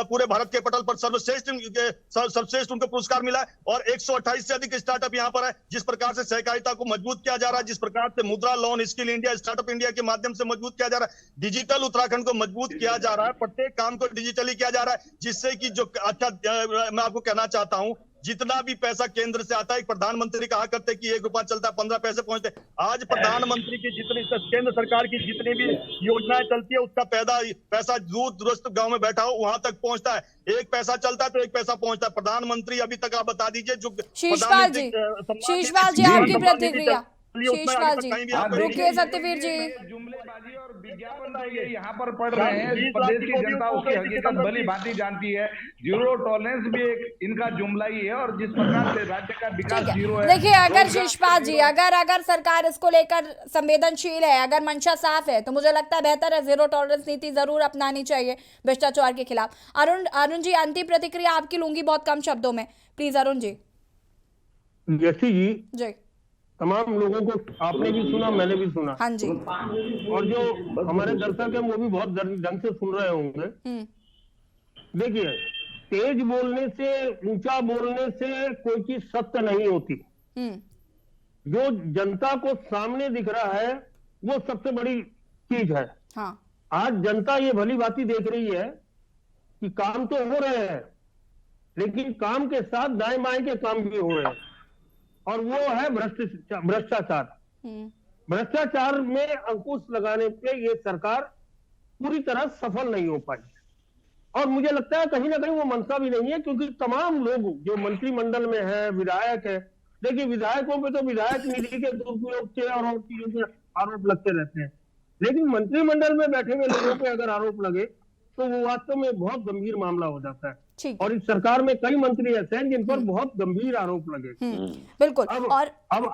पूरे भारत के पटल पर सर्वश्रेष्ठ उनको पुरस्कार मिला है, और 128 से अधिक स्टार्टअप यहाँ पर है। जिस प्रकार से सहकारिता को मजबूत किया जा रहा है, जिस प्रकार से मुद्रा loan skill India startup India के माध्यम से मजबूत किया जा रहा है, डिजिटल उत्तराखंड को मजबूत किया जा रहा है, प्रत्येक काम को डिजिटली किया जा रहा है, जिससे कि जो अच्छा मैं आपको कहना चाहता हूं, जितना भी पैसा केंद्र से आता है, प्रधानमंत्री कहा करते कि 1 रुपया चलता है 15 पैसे पहुंचते। आज प्रधानमंत्री की जितनी केंद्र सरकार की जितनी भी योजनाएं चलती है, उसका पैसा दूर दूरस्थ गांव में बैठा हो वहां तक पहुंचता है। 1 पैसा चलता है तो 1 पैसा पहुंचता है। प्रधानमंत्री अभी तक आप बता दीजिए जो
शिषपाल जी आपकी प्रतिक्रिया। शिषपाल जी रुकिए, सत्यवीर जी
जुमलेबाजी और विज्ञापन यहाँ पर पढ़ रहे हैं। प्रदेश की जनता उसकी हकीकत भली भांति जानती है। जीरो टॉलरेंस भी एक इनका जुमला ही है, और जिस प्रकार से राज्य का विकास जीरो है।
देखिए, अगर शिषपाल जी अगर सरकार इसको लेकर संवेदनशील है, अगर मंशा साफ है, तो मुझे लगता है बेहतर है जीरो टॉलरेंस नीति जरूर अपनानी चाहिए भ्रष्टाचार के खिलाफ। अरुण जी अंतिम प्रतिक्रिया आपकी लूंगी बहुत कम शब्दों में, प्लीज अरुण जी।
यशि जी
जी
तमाम लोगों को आपने भी सुना, मैंने भी सुना।
हाँ जी।
और जो हमारे दर्शक हैं वो भी बहुत ढंग से सुन रहे होंगे। देखिए, तेज बोलने से, ऊंचा बोलने से कोई चीज सत्य नहीं होती। जो जनता को सामने दिख रहा है वो सबसे बड़ी चीज है।
हाँ।
आज जनता ये भली भांति देख रही है कि काम तो हो रहे हैं, लेकिन काम के साथ दाएं बाएं के काम भी हो रहे हैं, और वो है भ्रष्टाचार। भ्रष्टाचार में अंकुश लगाने पे ये सरकार पूरी तरह सफल नहीं हो पाई, और मुझे लगता है कहीं ना कहीं वो मंशा भी नहीं है, क्योंकि तमाम लोग जो मंत्रिमंडल में है, विधायक है, देखिए विधायकों पे तो विधायक निधि के दुरुपयोग से और चीजों के आरोप लगते रहते हैं, लेकिन मंत्रिमंडल में बैठे हुए लोगों पे अगर आरोप लगे तो वो वास्तव में बहुत गंभीर मामला हो जाता है। और इस सरकार में कई मंत्री ऐसे हैं जिन पर बहुत गंभीर आरोप लगे।
बिल्कुल।
अब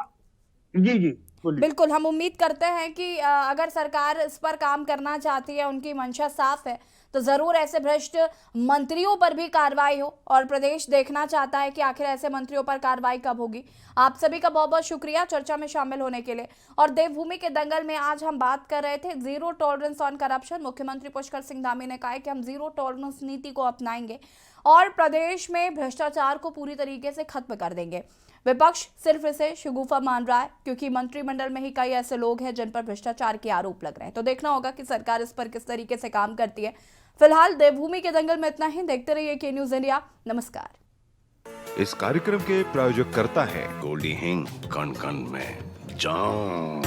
जी
बिल्कुल, हम उम्मीद करते हैं कि अगर सरकार इस पर काम करना चाहती है, उनकी मंशा साफ है, तो जरूर ऐसे भ्रष्ट मंत्रियों पर भी कार्रवाई हो, और प्रदेश देखना चाहता है कि आखिर ऐसे मंत्रियों पर कार्रवाई कब होगी। आप सभी का बहुत बहुत शुक्रिया चर्चा में शामिल होने के लिए। और देवभूमि के दंगल में आज हम बात कर रहे थे जीरो टॉलरेंस ऑन करप्शन। मुख्यमंत्री पुष्कर सिंह धामी ने कहा है कि हम जीरो टॉलरेंस नीति को अपनाएंगे और प्रदेश में भ्रष्टाचार को पूरी तरीके से खत्म कर देंगे। विपक्ष सिर्फ इसे शगुफा मान रहा है, क्योंकि मंत्रिमंडल में ही कई ऐसे लोग हैं जिन पर भ्रष्टाचार के आरोप लग रहे हैं। तो देखना होगा कि सरकार इस पर किस तरीके से काम करती है। फिलहाल देवभूमि के दंगल में इतना ही। देखते रहिए के न्यूज इंडिया। नमस्कार।
इस कार्यक्रम के प्रायोजक करता है गोल्डी हिंग, कण कण में जान,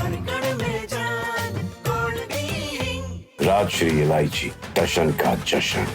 राजश्री इलायची, दर्शन का जश्न।